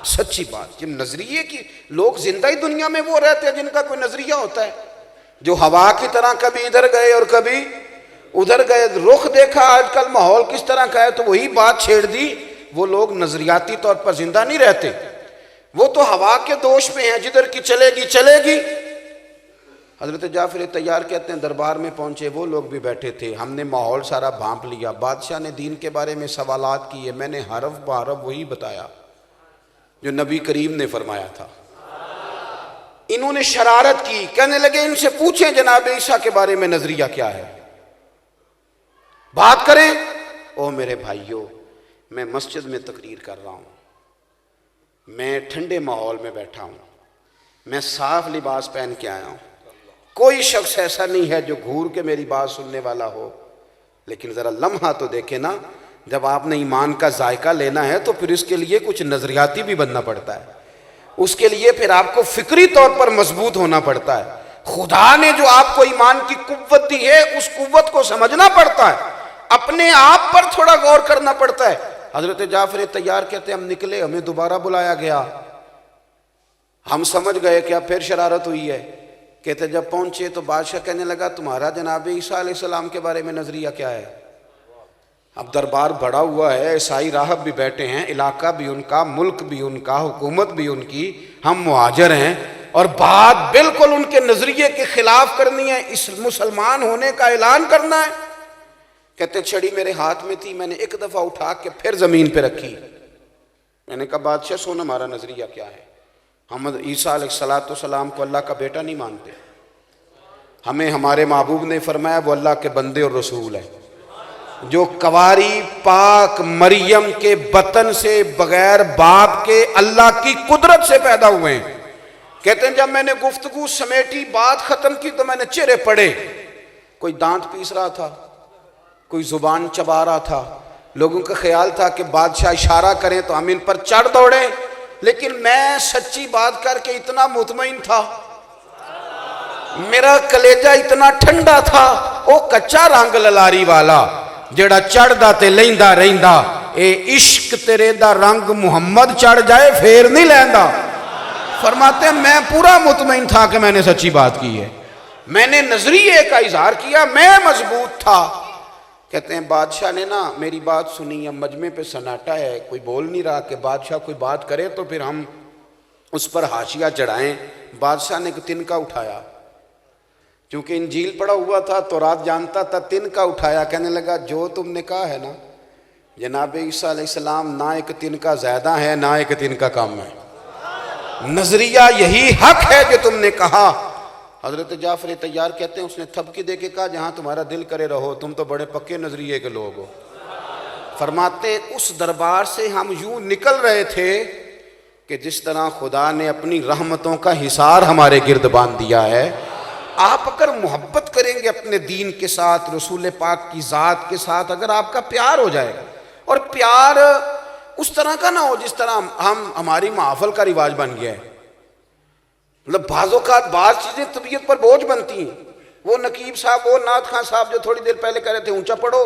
سچی بات۔ جن نظریے کی لوگ زندہ ہی دنیا میں وہ رہتے ہیں جن کا کوئی نظریہ ہوتا ہے، جو ہوا کی طرح کبھی ادھر گئے اور کبھی ادھر گئے، رخ دیکھا آج کل ماحول کس طرح کا ہے تو وہی بات چھیڑ دی، وہ لوگ نظریاتی طور پر زندہ نہیں رہتے، وہ تو ہوا کے دوش پہ ہیں، جدھر کی چلے گی چلے گی۔ حضرت جعفر طیار کہتے ہیں دربار میں پہنچے، وہ لوگ بھی بیٹھے تھے، ہم نے ماحول سارا بھانپ لیا، بادشاہ نے دین کے بارے میں سوالات کیے، میں نے حرف بحرف وہی بتایا جو نبی کریم نے فرمایا تھا۔ انہوں نے شرارت کی، کہنے لگے ان سے پوچھیں جناب عیسیٰ کے بارے میں نظریہ کیا ہے، بات کریں۔ او میرے بھائیوں، میں مسجد میں تقریر کر رہا ہوں، میں ٹھنڈے ماحول میں بیٹھا ہوں، میں صاف لباس پہن کے آیا ہوں، کوئی شخص ایسا نہیں ہے جو گھور کے میری بات سننے والا ہو، لیکن ذرا لمحہ تو دیکھیں نا، جب آپ نے ایمان کا ذائقہ لینا ہے تو پھر اس کے لیے کچھ نظریاتی بھی بننا پڑتا ہے، اس کے لیے پھر آپ کو فکری طور پر مضبوط ہونا پڑتا ہے۔ خدا نے جو آپ کو ایمان کی قوت دی ہے اس قوت کو سمجھنا پڑتا ہے، اپنے آپ پر تھوڑا غور کرنا پڑتا ہے۔ حضرت جعفر طیار کہتے ہیں ہم نکلے، ہمیں دوبارہ بلایا گیا، ہم سمجھ گئے کہ اب پھر شرارت ہوئی ہے۔ کہتے جب پہنچے تو بادشاہ کہنے لگا تمہارا جناب عیسیٰ علیہ السلام کے بارے میں نظریہ کیا ہے؟ اب دربار بڑا ہوا ہے، عیسائی راہب بھی بیٹھے ہیں، علاقہ بھی ان کا، ملک بھی ان کا، حکومت بھی ان کی، ہم مہاجر ہیں، اور بات بالکل ان کے نظریے کے خلاف کرنی ہے، اس مسلمان ہونے کا اعلان کرنا ہے۔ کہتے چھڑی میرے ہاتھ میں تھی، میں نے ایک دفعہ اٹھا کے پھر زمین پہ رکھی، میں نے کہا بادشاہ سن ہمارا نظریہ کیا ہے، ہم عیسیٰ علیہ السلام کو اللہ کا بیٹا نہیں مانتے، ہمیں ہمارے محبوب نے فرمایا وہ اللہ کے بندے اور رسول ہے، جو کواری پاک مریم کے بطن سے بغیر باپ کے اللہ کی قدرت سے پیدا ہوئے ہیں۔ کہتے ہیں جب میں نے گفتگو سمیٹی، بات ختم کی تو میں نے چہرے پڑے، کوئی دانت پیس رہا تھا، کوئی زبان چبا رہا تھا، لوگوں کا خیال تھا کہ بادشاہ اشارہ کریں تو ہم ان پر چڑھ دوڑیں، لیکن میں سچی بات کر کے اتنا مطمئن تھا، میرا کلیجہ اتنا ٹھنڈا تھا، او کچا رنگ للاری والا جڑا چڑھ دا تے لیندا رہندا، اے عشق تیرے دا رنگ محمد چڑھ جائے پھر نہیں لیندا۔ فرماتے ہیں میں پورا مطمئن تھا کہ میں نے سچی بات کی ہے، میں نے نظریے کا اظہار کیا، میں مضبوط تھا۔ کہتے ہیں بادشاہ نے نا میری بات سنی، اب مجمع پہ سناٹا ہے، کوئی بول نہیں رہا کہ بادشاہ کوئی بات کرے تو پھر ہم اس پر حاشیہ چڑھائیں۔ بادشاہ نے ایک تنکا اٹھایا، چونکہ انجیل پڑھا ہوا تھا تو رات جانتا تھا، تنکا اٹھایا، کہنے لگا جو تم نے کہا ہے نا جناب عیسیٰ علیہ السلام نہ ایک تنکا زیادہ ہے نہ ایک تنکا کم ہے، نظریہ یہی حق ہے جو تم نے کہا۔ حضرت جعفر طیار کہتے ہیں اس نے تھپکی دے کے کہا جہاں تمہارا دل کرے رہو، تم تو بڑے پکے نظریے کے لوگ ہو۔ فرماتے اس دربار سے ہم یوں نکل رہے تھے کہ جس طرح خدا نے اپنی رحمتوں کا حصار ہمارے گرد باندھ دیا ہے۔ آپ اگر محبت کریں گے اپنے دین کے ساتھ، رسول پاک کی ذات کے ساتھ، اگر آپ کا پیار ہو جائے گا، اور پیار اس طرح کا نہ ہو جس طرح ہماری محفل کا رواج بن گیا ہے، مطلب بعض اوقات بعض چیزیں طبیعت پر بوجھ بنتی ہیں، وہ نقیب صاحب، وہ نعت خان صاحب جو تھوڑی دیر پہلے کہہ رہے تھے اونچا پڑھو،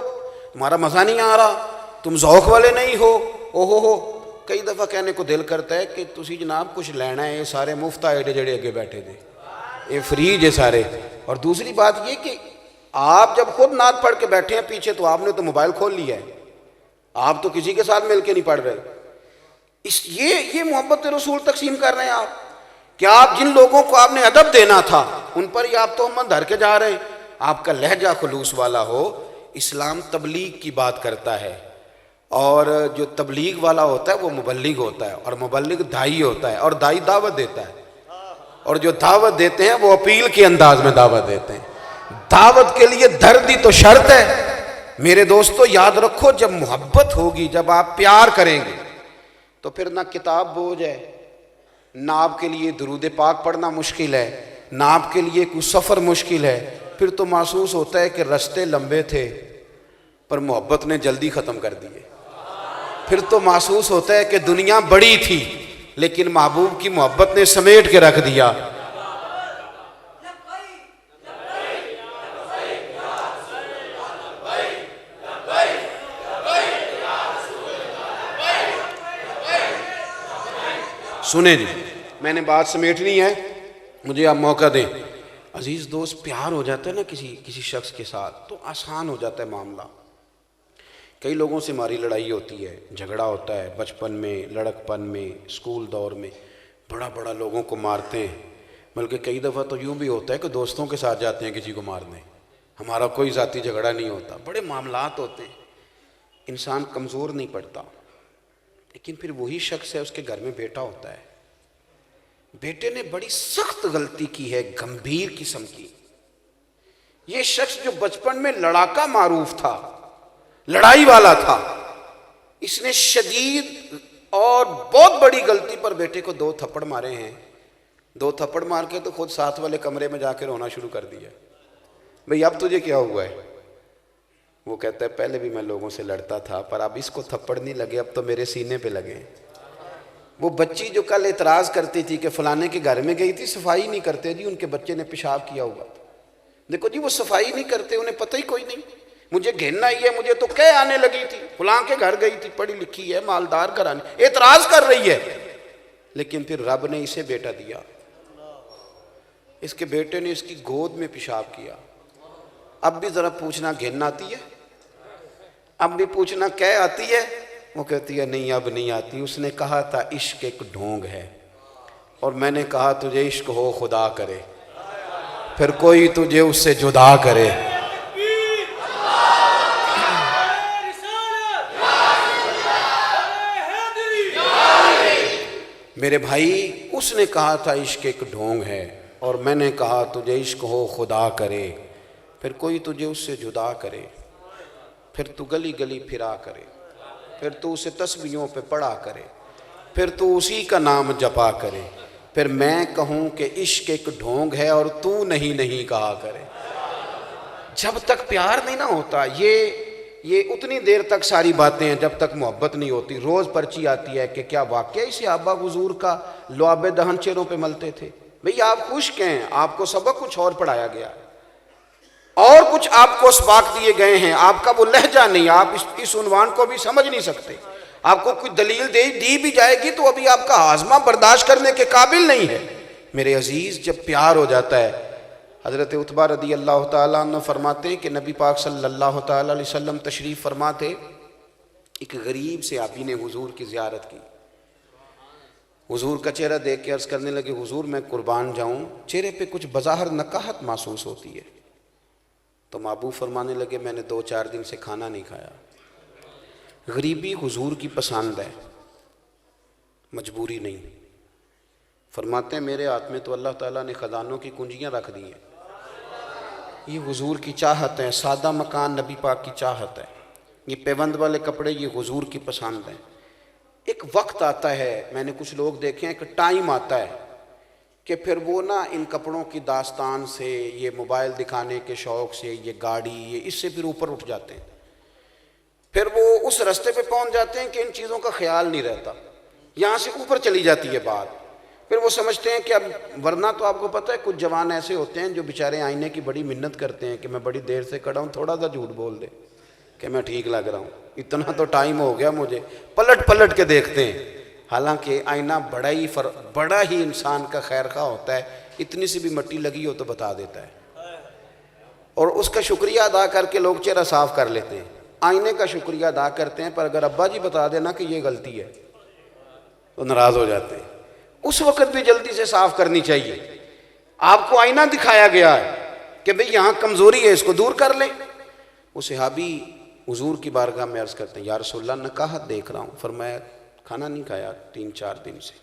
تمہارا مزہ نہیں آ رہا، تم ذوق والے نہیں ہو، ہو کئی دفعہ کہنے کو دل کرتا ہے کہ تسی جناب کچھ لینا ہے، یہ سارے مفت آئے جڑے اگے بیٹھے تھے، یہ فری جے سارے۔ اور دوسری بات یہ کہ آپ جب خود نعت پڑھ کے بیٹھے ہیں پیچھے تو آپ نے تو موبائل کھول لیا ہے، آپ تو کسی کے ساتھ مل کے نہیں پڑھ رہے۔ یہ محبت رسول تقسیم کر رہے ہیں آپ، کہ آپ جن لوگوں کو آپ نے ادب دینا تھا ان پر ہی آپ تہمت دھر کے جا رہے ہیں۔ آپ کا لہجہ خلوص والا ہو۔ اسلام تبلیغ کی بات کرتا ہے، اور جو تبلیغ والا ہوتا ہے وہ مبلغ ہوتا ہے، اور مبلغ داعی ہوتا ہے، اور داعی دعوت دیتا ہے، اور جو دعوت دیتے ہیں وہ اپیل کے انداز میں دعوت دیتے ہیں۔ دعوت کے لیے دردی تو شرط ہے۔ میرے دوستو یاد رکھو، جب محبت ہوگی، جب آپ پیار کریں گے تو پھر نہ کتاب بوجھ ہے، نہ آپ کے لیے درود پاک پڑھنا مشکل ہے، نہ آپ کے لیے کوئی سفر مشکل ہے۔ پھر تو محسوس ہوتا ہے کہ رستے لمبے تھے پر محبت نے جلدی ختم کر دیے۔ پھر تو محسوس ہوتا ہے کہ دنیا بڑی تھی لیکن محبوب کی محبت نے سمیٹ کے رکھ دیا۔ سنیں جی، میں نے بات سمیٹنی ہے، مجھے آپ موقع دیں۔ عزیز دوست، پیار ہو جاتا ہے نا کسی شخص کے ساتھ تو آسان ہو جاتا ہے معاملہ۔ کئی لوگوں سے ہماری لڑائی ہوتی ہے، جھگڑا ہوتا ہے، بچپن میں، لڑکپن میں، اسکول دور میں بڑا لوگوں کو مارتے ہیں، بلکہ کئی دفعہ تو یوں بھی ہوتا ہے کہ دوستوں کے ساتھ جاتے ہیں کسی کو مارنے، ہمارا کوئی ذاتی جھگڑا نہیں ہوتا، بڑے معاملات ہوتے ہیں، انسان کمزور نہیں پڑتا۔ لیکن پھر وہی شخص ہے، اس کے گھر میں بیٹا ہوتا ہے، بیٹے نے بڑی سخت غلطی کی ہے، گمبھیر قسم کی۔ یہ شخص جو بچپن میں لڑاکا معروف تھا، لڑائی والا تھا، اس نے شدید اور بہت بڑی غلطی پر بیٹے کو 2 تھپڑ مارے ہیں۔ 2 تھپڑ مار کے تو خود ساتھ والے کمرے میں جا کے رونا شروع کر دیا۔ بھئی اب تجھے کیا ہوا ہے؟ وہ کہتا ہے پہلے بھی میں لوگوں سے لڑتا تھا پر اب اس کو تھپڑ نہیں لگے، اب تو میرے سینے پہ لگے۔ وہ بچی جو کل اعتراض کرتی تھی کہ فلانے کے گھر میں گئی تھی، صفائی نہیں کرتے جی، ان کے بچے نے پیشاب کیا ہوا تھا۔ دیکھو جی، وہ صفائی نہیں کرتے، انہیں پتہ ہی کوئی نہیں، مجھے گھن آئی ہے، مجھے تو کہہ آنے لگی تھی، فلاں کے گھر گئی تھی، پڑھی لکھی ہے، مالدار گھرانے، اعتراض کر رہی ہے۔ لیکن پھر رب نے اسے بیٹا دیا، اس کے بیٹے نے اس کی گود میں پیشاب کیا۔ اب بھی ذرا پوچھنا گھن آتی ہے؟ اب بھی پوچھنا کہہ آتی ہے؟ وہ کہتی ہے نہیں اب نہیں آتی۔ اس نے کہا تھا عشق ایک ڈھونگ ہے، اور میں نے کہا تجھے عشق ہو خدا کرے، پھر کوئی تجھے اس سے جدا کرے۔ میرے بھائی، اس نے کہا تھا عشق ایک ڈھونگ ہے، اور میں نے کہا تجھے عشق ہو خدا کرے، پھر کوئی تجھے اس سے جدا کرے، پھر تو گلی گلی پھرا کرے، پھر تو اسے تسبیحوں پہ پڑھا کرے، پھر تو اسی کا نام جپا کرے، پھر میں کہوں کہ عشق ایک ڈھونگ ہے اور تو نہیں کہا کرے۔ جب تک پیار نہیں نہ ہوتا، یہ اتنی دیر تک ساری باتیں ہیں جب تک محبت نہیں ہوتی۔ روز پرچی آتی ہے کہ کیا واقعی صحابہ حضور کا لعاب دہن چہروں پہ ملتے تھے؟ بھئی آپ خشک ہیں، آپ کو سبق کچھ اور پڑھایا گیا، اور کچھ آپ کو اسباق دیے گئے ہیں، آپ کا وہ لہجہ نہیں، آپ اس عنوان کو بھی سمجھ نہیں سکتے۔ آپ کو کوئی دلیل دی بھی جائے گی تو ابھی آپ کا ہاضمہ برداشت کرنے کے قابل نہیں ہے۔ میرے عزیز، جب پیار ہو جاتا ہے، حضرت عتبہ رضی اللہ تعالیٰ عنہ فرماتے ہیں کہ نبی پاک صلی اللہ تعالیٰ علیہ وسلم تشریف فرما تھے، ایک غریب سے صحابی نے حضور کی زیارت کی، حضور کا چہرہ دیکھ کے عرض کرنے لگے حضور میں قربان جاؤں، چہرے پہ کچھ بظاہر نکاہت محسوس ہوتی ہے۔ تو محبوب فرمانے لگے میں نے 2-4 دن سے کھانا نہیں کھایا۔ غریبی حضور کی پسند ہے، مجبوری نہیں۔ فرماتے ہیں میرے ہاتھ میں تو اللہ تعالیٰ نے خزانوں کی کنجیاں رکھ دی ہیں، یہ حضور کی چاہت ہے، سادہ مکان نبی پاک کی چاہت ہے، یہ پیوند والے کپڑے یہ حضور کی پسند ہیں۔ ایک وقت آتا ہے، میں نے کچھ لوگ دیکھے ہیں، ایک ٹائم آتا ہے کہ پھر وہ ان کپڑوں کی داستان سے، یہ موبائل دکھانے کے شوق سے، یہ گاڑی، یہ اس سے پھر اوپر اٹھ جاتے ہیں، پھر وہ اس رستے پہ پہنچ جاتے ہیں کہ ان چیزوں کا خیال نہیں رہتا، یہاں سے اوپر چلی جاتی ہے بات۔ پھر وہ سمجھتے ہیں کہ اب ورنہ تو آپ کو پتہ ہے کچھ جوان ایسے ہوتے ہیں جو بیچارے آئینے کی بڑی منت کرتے ہیں کہ میں بڑی دیر سے کھڑا ہوں، تھوڑا سا جھوٹ بول دے کہ میں ٹھیک لگ رہا ہوں، اتنا تو ٹائم ہو گیا مجھے، پلٹ پلٹ کے دیکھتے ہیں۔ حالانکہ آئینہ بڑا ہی انسان کا خیر خواہ ہوتا ہے، اتنی سی بھی مٹی لگی ہو تو بتا دیتا ہے، اور اس کا شکریہ ادا کر کے لوگ چہرہ صاف کر لیتے ہیں۔ آئینے کا شکریہ ادا کرتے ہیں، پر اگر ابا جی بتا دینا کہ یہ غلطی ہے تو ناراض ہو جاتے ہیں۔ اس وقت بھی جلدی سے صاف کرنی چاہیے۔ آپ کو آئینہ دکھایا گیا ہے کہ بھئی یہاں کمزوری ہے، اس کو دور کر لیں۔ وہ صحابی حضور کی بارگاہ میں عرض کرتے ہیں یا رسول اللہ نکاحت دیکھ رہا ہوں۔ فرمایا کھانا نہیں کھایا 3-4 دن سے۔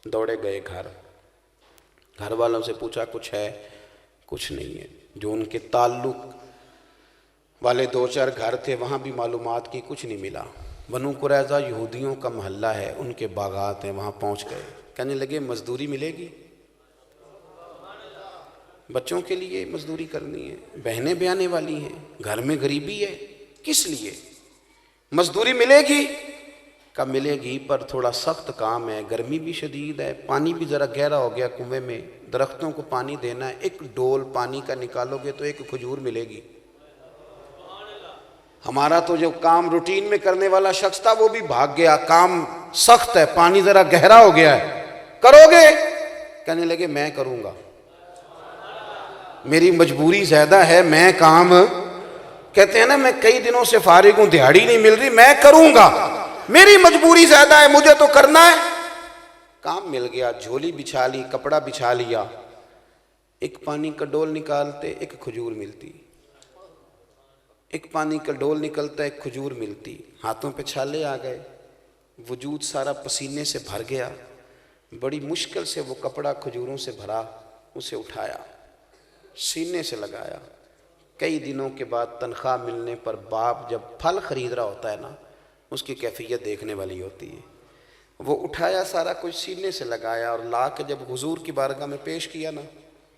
دوڑے گئے گھر والوں سے پوچھا کچھ ہے؟ کچھ نہیں ہے۔ جو ان کے تعلق والے 2-4 گھر تھے وہاں بھی معلومات کی، کچھ نہیں ملا۔ بنو قریظہ یہودیوں کا محلہ ہے، ان کے باغات ہیں، وہاں پہنچ گئے۔ کہنے لگے مزدوری ملے گی؟ بچوں کے لیے مزدوری کرنی ہے، بہنیں بیانے والی ہیں، گھر میں غریبی ہے، کس لیے مزدوری ملے گی؟ کب ملے گی، پر تھوڑا سخت کام ہے، گرمی بھی شدید ہے، پانی بھی ذرا گہرا ہو گیا کنویں میں، درختوں کو پانی دینا ہے، ایک ڈول پانی کا نکالو گے تو ایک کھجور ملے گی۔ ہمارا تو جو کام روٹین میں کرنے والا شخص تھا وہ بھی بھاگ گیا، کام سخت ہے، پانی ذرا گہرا ہو گیا ہے، کرو گے؟ کہنے لگے میں کروں گا، میری مجبوری زیادہ ہے، میں کام کہتے ہیں نا میں کئی دنوں سے فارغ ہوں، دیہاڑی نہیں مل رہی، میں کروں گا، میری مجبوری زیادہ ہے، مجھے تو کرنا ہے۔ کام مل گیا، جھولی بچھا لی، کپڑا بچھا لیا، ایک پانی کا ڈول نکالتے ایک کھجور ملتی، ایک پانی کا ڈول نکلتا ایک کھجور ملتی، ہاتھوں پہ چھالے آ گئے، وجود سارا پسینے سے بھر گیا، بڑی مشکل سے وہ کپڑا کھجوروں سے بھرا، اسے اٹھایا، سینے سے لگایا۔ کئی دنوں کے بعد تنخواہ ملنے پر باپ جب پھل خرید رہا ہوتا ہے نا، اس کی کیفیت دیکھنے والی ہوتی ہے۔ وہ اٹھایا سارا کچھ سینے سے لگایا اور لا کے جب حضور کی بارگاہ میں پیش کیا نا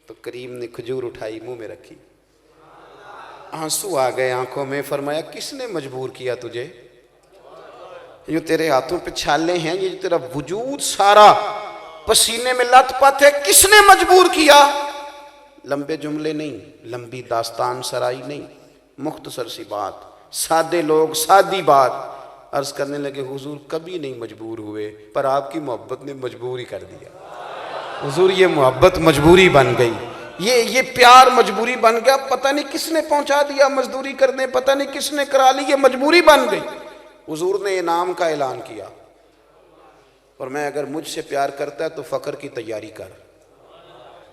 تو کریم نے کھجور اٹھائی منہ میں رکھی، آنسو آ گئے آنکھوں میں۔ فرمایا کس نے مجبور کیا تجھے؟ جو تیرے ہاتھوں پہ چھالے ہیں، یہ جو تیرا وجود سارا پسینے میں لت پت ہے، کس نے مجبور کیا؟ لمبے جملے نہیں، لمبی داستان سرائی نہیں، مختصر سی بات، سادے لوگ سادی بات عرض کرنے لگے حضور کبھی نہیں مجبور ہوئے، پر آپ کی محبت نے مجبور ہی کر دیا۔ حضور یہ محبت مجبوری بن گئی، یہ پیار مجبوری بن گیا، پتہ نہیں کس نے پہنچا دیا مزدوری کرنے، پتہ نہیں کس نے کرا لی، یہ مجبوری بن گئی۔ حضور نے انعام کا اعلان کیا، اور میں اگر مجھ سے پیار کرتا ہے تو فقر کی تیاری کر،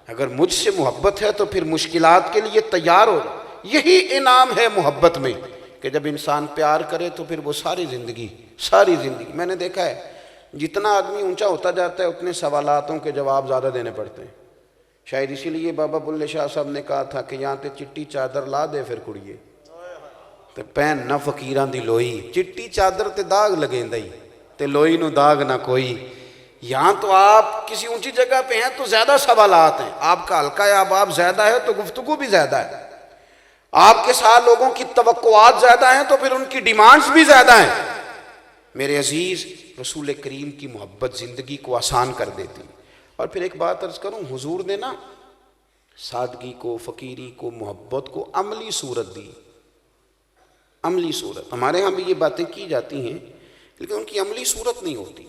اگر مجھ سے محبت ہے تو پھر مشکلات کے لیے تیار ہو۔ یہی انعام ہے محبت میں کہ جب انسان پیار کرے تو پھر وہ ساری زندگی میں نے دیکھا ہے جتنا آدمی اونچا ہوتا جاتا ہے اتنے سوالاتوں کے جواب زیادہ دینے پڑتے ہیں۔ شاید اسی لیے بابا بلے شاہ صاحب نے کہا تھا کہ یہاں تے چٹی چادر لا دے پھر کڑیے تے پہن نہ فقیراں دی لوئی، چٹی چادر تے داغ لگیں دئی تے لوئی نو داغ نہ کوئی۔ یہاں تو آپ کسی اونچی جگہ پہ ہیں تو زیادہ سوالات ہیں، آپ کا حلقہ احباب زیادہ ہے تو گفتگو بھی زیادہ ہے، آپ کے ساتھ لوگوں کی توقعات زیادہ ہیں تو پھر ان کی ڈیمانڈز بھی زیادہ ہیں۔ میرے عزیز رسول کریم کی محبت زندگی کو آسان کر دیتی۔ اور پھر ایک بات عرض کروں، حضور نے نا سادگی کو، فقیری کو، محبت کو عملی صورت دی، عملی صورت۔ ہمارے ہاں بھی یہ باتیں کی جاتی ہیں لیکن ان کی عملی صورت نہیں ہوتی۔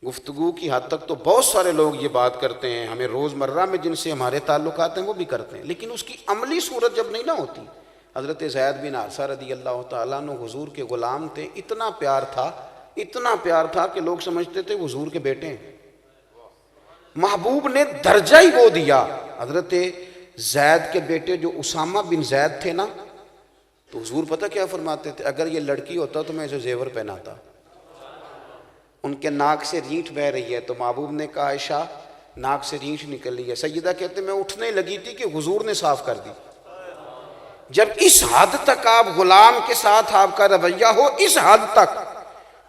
گفتگو کی حد تک تو بہت سارے لوگ یہ بات کرتے ہیں، ہمیں روزمرہ میں جن سے ہمارے تعلقات ہیں وہ بھی کرتے ہیں، لیکن اس کی عملی صورت جب نہیں نہ ہوتی۔ حضرت زید بن حارثہ رضی اللہ تعالیٰ عنہ حضور کے غلام تھے، اتنا پیار تھا کہ لوگ سمجھتے تھے حضور کے بیٹے ہیں۔ محبوب نے درجہ ہی وہ دیا، حضرت زید کے بیٹے جو اسامہ بن زید تھے نا، تو حضور پتہ کیا فرماتے تھے، اگر یہ لڑکی ہوتا تو میں اسے زیور پہناتا۔ ان کے ناک سے رینٹ بہ رہی ہے تو محبوب نے کہا عائشہ ناک سے رینٹ نکل رہی ہے، سیدہ کہتے میں اٹھنے لگی تھی کہ حضور نے صاف کر دی۔ جب اس حد تک آپ غلام کے ساتھ آپ کا رویہ ہو، اس حد تک،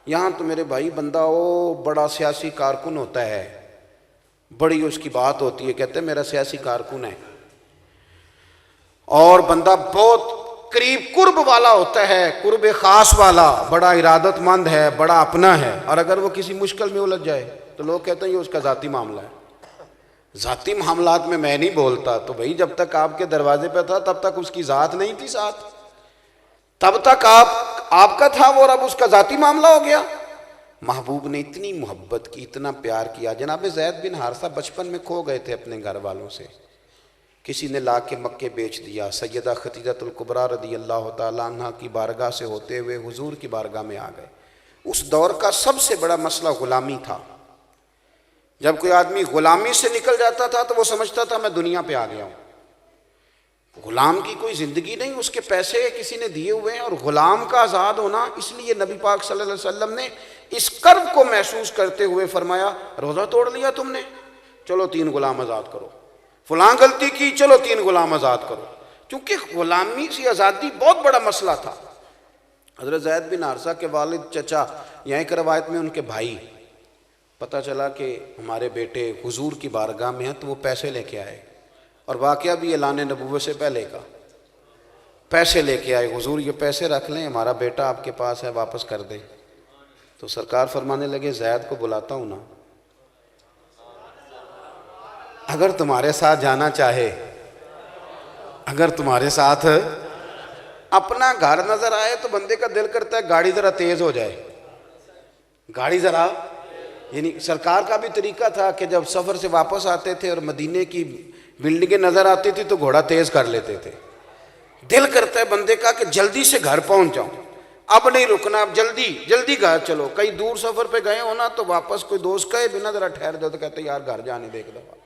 یہاں تو میرے بھائی بندہ ہو بڑا سیاسی کارکن ہوتا ہے، بڑی اس کی بات ہوتی ہے، کہتے ہیں میرا سیاسی کارکن ہے، اور بندہ بہت قریب قرب والا ہوتا ہے، قرب خاص والا، بڑا ارادت مند ہے، بڑا اپنا ہے، اور اگر وہ کسی مشکل میں الجھ جائے تو لوگ کہتے ہیں یہ اس کا ذاتی معاملہ ہے۔ ذاتی معاملات میں نہیں بولتا، تو بھئی جب تک آپ کے دروازے پہ تھا تب تک اس کی ذات نہیں تھی ساتھ، تب تک آپ کا تھا وہ، اور اب اس کا ذاتی معاملہ ہو گیا۔ محبوب نے اتنی محبت کی، اتنا پیار کیا۔ جناب زید بن حارثہ بچپن میں کھو گئے تھے اپنے گھر والوں سے، کسی نے لا کے مکے بیچ دیا۔ سیدہ خدیجہ الکبریٰ رضی اللہ تعالیٰ عنہ کی بارگاہ سے ہوتے ہوئے حضور کی بارگاہ میں آ گئے۔ اس دور کا سب سے بڑا مسئلہ غلامی تھا۔ جب کوئی آدمی غلامی سے نکل جاتا تھا تو وہ سمجھتا تھا میں دنیا پہ آ گیا ہوں۔ غلام کی کوئی زندگی نہیں، اس کے پیسے کسی نے دیے ہوئے ہیں، اور غلام کا آزاد ہونا، اس لیے نبی پاک صلی اللہ علیہ وسلم نے اس کرب کو محسوس کرتے ہوئے فرمایا روزہ توڑ لیا تم نے، چلو 3 غلام آزاد کرو، فلاں غلطی کی، چلو 3 غلام آزاد کرو، کیونکہ غلامی سے آزادی بہت بڑا مسئلہ تھا۔ حضرت زید بن حارثہ کے والد چچا، یہاں ایک روایت میں ان کے بھائی، پتہ چلا کہ ہمارے بیٹے حضور کی بارگاہ میں ہیں، تو وہ پیسے لے کے آئے، اور واقعہ بھی اعلان نبوت سے پہلے کا، پیسے لے کے آئے، حضور یہ پیسے رکھ لیں، ہمارا بیٹا آپ کے پاس ہے، واپس کر دیں۔ تو سرکار فرمانے لگے زید کو بلاتا ہوں نا، اگر تمہارے ساتھ جانا چاہے، اگر تمہارے ساتھ، اپنا گھر نظر آئے تو بندے کا دل کرتا ہے گاڑی ذرا تیز ہو جائے، گاڑی ذرا، یعنی سرکار کا بھی طریقہ تھا کہ جب سفر سے واپس آتے تھے اور مدینے کی بلڈنگیں نظر آتی تھی تو گھوڑا تیز کر لیتے تھے۔ دل کرتا ہے بندے کا کہ جلدی سے گھر پہنچ جاؤں، اب نہیں رکنا، اب جلدی جلدی گھر چلو۔ کئی دور سفر پہ گئے ہونا تو واپس کوئی دوست کہے بنا ذرا ٹھہر جاؤ، تو کہتے یار گھر جانے دے ایک دفعہ،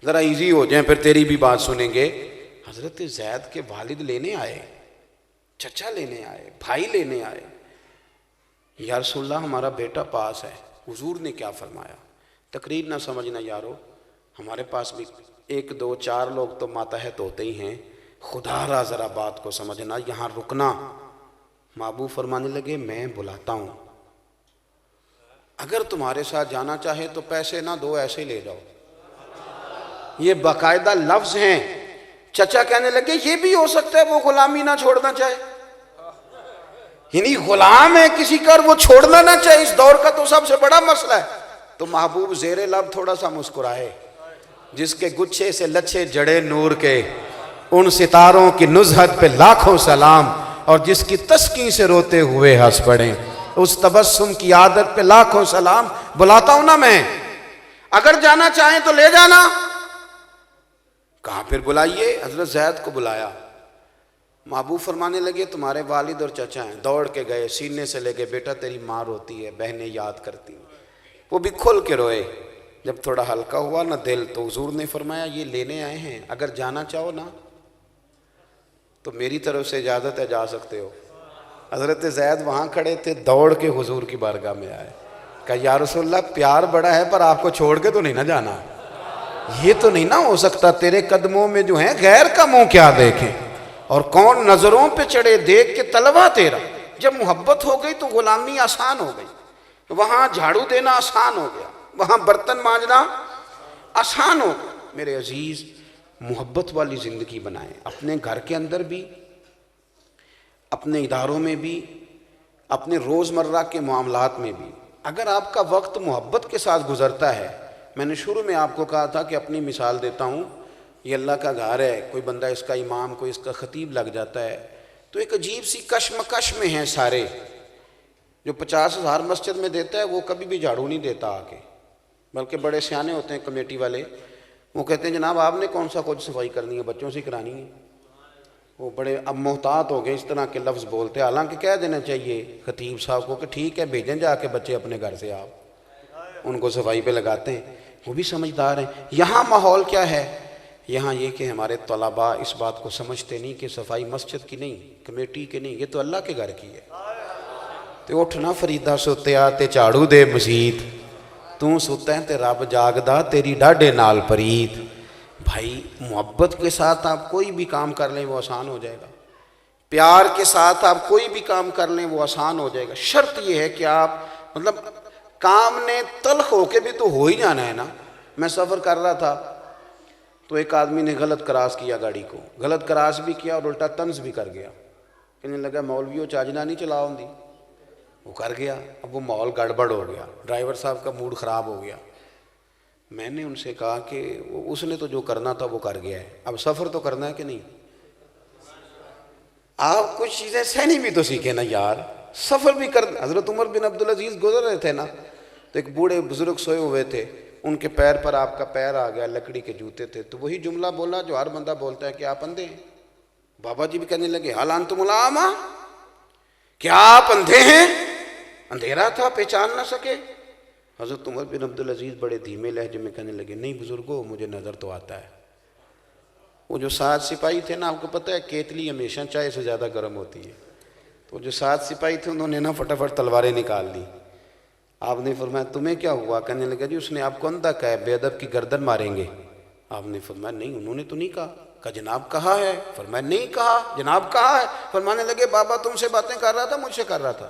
ذرا ایزی ہو جائیں، پھر تیری بھی بات سنیں گے۔ حضرت زید کے والد لینے آئے، چچا لینے آئے، بھائی لینے آئے، یا رسول اللہ ہمارا بیٹا پاس ہے۔ حضور نے کیا فرمایا؟ تقریر نہ سمجھنا یارو، ہمارے پاس بھی 1 2 4 لوگ تو ماتحت ہوتے ہی ہیں، خدا را ذرا بات کو سمجھنا، یہاں رکنا۔ محبوب فرمانے لگے میں بلاتا ہوں، اگر تمہارے ساتھ جانا چاہے تو پیسے نہ دو، ایسے لے جاؤ۔ یہ باقاعدہ لفظ ہیں۔ چچا کہنے لگے یہ بھی ہو سکتا ہے وہ غلامی نہ چھوڑنا چاہے، یعنی غلام ہے کسی کا اور وہ چھوڑنا نہ چاہے، اس دور کا تو سب سے بڑا مسئلہ ہے۔ تو محبوب زیر لب تھوڑا سا مسکرائے، جس کے گچھے سے لچھے جڑے نور کے، ان ستاروں کی نزہت پہ لاکھوں سلام، اور جس کی تسکین سے روتے ہوئے ہنس پڑیں، اس تبسم کی عادت پہ لاکھوں سلام۔ بلاتا ہوں نا میں، اگر جانا چاہیں تو لے جانا۔ کہاں پھر بلائیے، حضرت زید کو بلایا۔ محبوب فرمانے لگے تمہارے والد اور چچا ہیں۔ دوڑ کے گئے، سینے سے لے گئے، بیٹا تیری ماں روتی ہے، بہنیں یاد کرتی ہیں۔ وہ بھی کھل کے روئے۔ جب تھوڑا ہلکا ہوا نا دل، تو حضور نے فرمایا یہ لینے آئے ہیں، اگر جانا چاہو نا تو میری طرف سے اجازت ہے، جا سکتے ہو۔ حضرت زید وہاں کھڑے تھے، دوڑ کے حضور کی بارگاہ میں آئے، کہا یا رسول اللہ پیار بڑا ہے پر آپ کو چھوڑ کے تو نہیں نہ جانا، یہ تو نہیں نہ ہو سکتا، تیرے قدموں میں جو ہیں غیر کا منہ کیا دیکھیں، اور کون نظروں پہ چڑھے دیکھ کے طلبہ تیرا۔ جب محبت ہو گئی تو غلامی آسان ہو گئی، وہاں جھاڑو دینا آسان ہو گیا، وہاں برتن مانجنا آسان ہو گیا۔ میرے عزیز، محبت والی زندگی بنائیں، اپنے گھر کے اندر بھی، اپنے اداروں میں بھی، اپنے روزمرہ کے معاملات میں بھی۔ اگر آپ کا وقت محبت کے ساتھ گزرتا ہے، میں نے شروع میں آپ کو کہا تھا کہ اپنی مثال دیتا ہوں، یہ اللہ کا گھر ہے، کوئی بندہ اس کا امام، کوئی اس کا خطیب لگ جاتا ہے تو ایک عجیب سی کشمکش میں ہیں سارے۔ جو 50,000 مسجد میں دیتا ہے وہ کبھی بھی جھاڑو نہیں دیتا آ کے، بلکہ بڑے سیانے ہوتے ہیں کمیٹی والے، وہ کہتے ہیں جناب آپ نے کون سا کچھ صفائی کرنی ہے، بچوں سے کرانی ہے۔ وہ بڑے اب محتاط ہو گئے، اس طرح کے لفظ بولتے ہیں، حالانکہ کہہ دینا چاہیے خطیب صاحب کو کہ ٹھیک ہے بھیجیں جا کے بچے اپنے گھر سے، آپ ان کو صفائی پہ لگاتے ہیں، وہ بھی سمجھدار ہیں۔ یہاں ماحول کیا ہے؟ یہاں یہ کہ ہمارے طلباء اس بات کو سمجھتے نہیں کہ صفائی مسجد کی نہیں، کمیٹی کی نہیں، یہ تو اللہ کے گھر کی ہے۔ تے اٹھنا فریدہ ستیا تے جھاڑو دے مزید، تو ستا ہے تے رب جاگدا تیری ڈاڈے نال پرید۔ بھائی محبت کے ساتھ آپ کوئی بھی کام کر لیں وہ آسان ہو جائے گا، پیار کے ساتھ آپ کوئی بھی کام کر لیں وہ آسان ہو جائے گا۔ شرط یہ ہے کہ آپ مطلب کام نے تلخ ہو کے بھی تو ہو ہی جانا ہے نا۔ میں سفر کر رہا تھا تو ایک آدمی نے غلط کراس کیا گاڑی کو، غلط کراس بھی کیا اور الٹا طنز بھی کر گیا۔ کہنے لگا مولویوں چاجنا نہیں چلا ہوندی، وہ کر گیا۔ اب وہ ماحول گڑبڑ ہو گیا، ڈرائیور صاحب کا موڈ خراب ہو گیا۔ میں نے ان سے کہا کہ اس نے تو جو کرنا تھا وہ کر گیا ہے، اب سفر تو کرنا ہے کہ نہیں؟ آپ کچھ چیزیں سہنی بھی تو سیکھیں نا یار، سفر بھی کر۔ حضرت عمر بن عبدالعزیز گزر رہے تھے نا، تو ایک بوڑھے بزرگ سوئے ہوئے تھے، ان کے پیر پر آپ کا پیر آ گیا، لکڑی کے جوتے تھے، تو وہی جملہ بولا جو ہر بندہ بولتا ہے کہ آپ اندھے ہیں۔ بابا جی بھی کہنے لگے حال انتم العاما، کیا آپ اندھے ہیں؟ اندھیرا تھا پہچان نہ سکے؟ حضرت عمر بن عبدالعزیز بڑے دھیمے لہجے میں کہنے لگے نہیں بزرگو، مجھے نظر تو آتا ہے۔ وہ جو 7 سپاہی تھے نا، آپ کو پتہ ہے کیتلی ہمیشہ چائے سے زیادہ گرم ہوتی ہے، تو جو 7 سپاہی تھے انہوں نے نا فٹافٹ تلواریں نکال لی۔ آپ نے فرمایا تمہیں کیا ہوا؟ کہنے لگا جی اس نے آپ کو اندھا کہا ہے، بے ادب کی گردن ماریں گے۔ آپ نے فرمایا نہیں انہوں نے تو نہیں کہا۔ کہا جناب کہا ہے۔ فرمایا نہیں کہا، جناب کہا ہے۔ فرمانے لگے بابا تم سے باتیں کر رہا تھا مجھ سے کر رہا تھا؟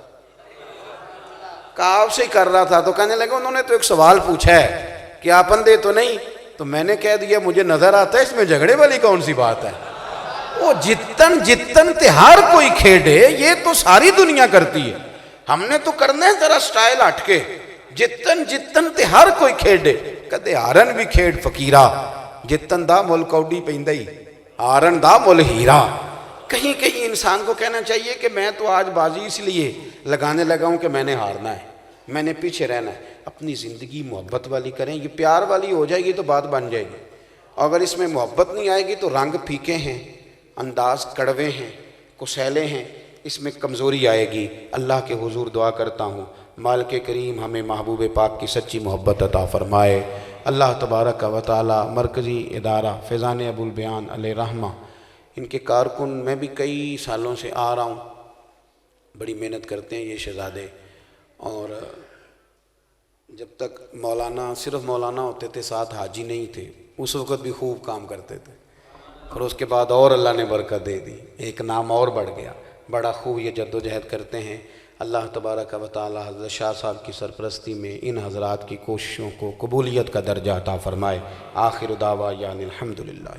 کہا آپ سے کر رہا تھا۔ تو کہنے لگے انہوں نے تو ایک سوال پوچھا ہے کہ آپ اندھے تو نہیں، تو میں نے کہہ دیا مجھے نظر آتا ہے، اس میں جھگڑے والی کون سی بات ہے؟ وہ جتن تے ہر کوئی کھیڑے، یہ تو ساری دنیا کرتی ہے، ہم نے تو کرنا ہے ذرا سٹائل ہٹ کے۔ جتن تے ہر کوئی کھیڑے، کدے ہارن بھی کھیڑ فقیرہ، جتن دا مل کوڈی پیندائی، ہارن دا مل ہیرا۔ کہیں کہیں انسان کو کہنا چاہیے کہ میں تو آج بازی اس لیے لگانے لگا ہوں کہ میں نے ہارنا ہے، میں نے پیچھے رہنا ہے۔ اپنی زندگی محبت والی کریں، یہ پیار والی ہو جائے گی تو بات بن جائے گی۔ اگر اس میں محبت نہیں آئے گی تو رنگ پھیکے ہیں، انداز کڑوے ہیں، کسیلے ہیں، اس میں کمزوری آئے گی۔ اللہ کے حضور دعا کرتا ہوں مالک کریم ہمیں محبوب پاک کی سچی محبت عطا فرمائے۔ اللہ تبارک و تعالی مرکزی ادارہ فیضان ابو البیان علیہ رحمہ، ان کے کارکن، میں بھی کئی سالوں سے آ رہا ہوں، بڑی محنت کرتے ہیں یہ شہزادے، اور جب تک مولانا صرف مولانا ہوتے تھے ساتھ حاجی نہیں تھے، اس وقت بھی خوب کام کرتے تھے، اور اس کے بعد اور اللہ نے برکت دے دی، ایک نام اور بڑھ گیا، بڑا خوب یہ جد و جہد کرتے ہیں۔ اللہ تبارک و تعالی حضرت شاہ صاحب کی سرپرستی میں ان حضرات کی کوششوں کو قبولیت کا درجہ عطا فرمائے۔ آخر دعویٰ یعنی الحمدللہ۔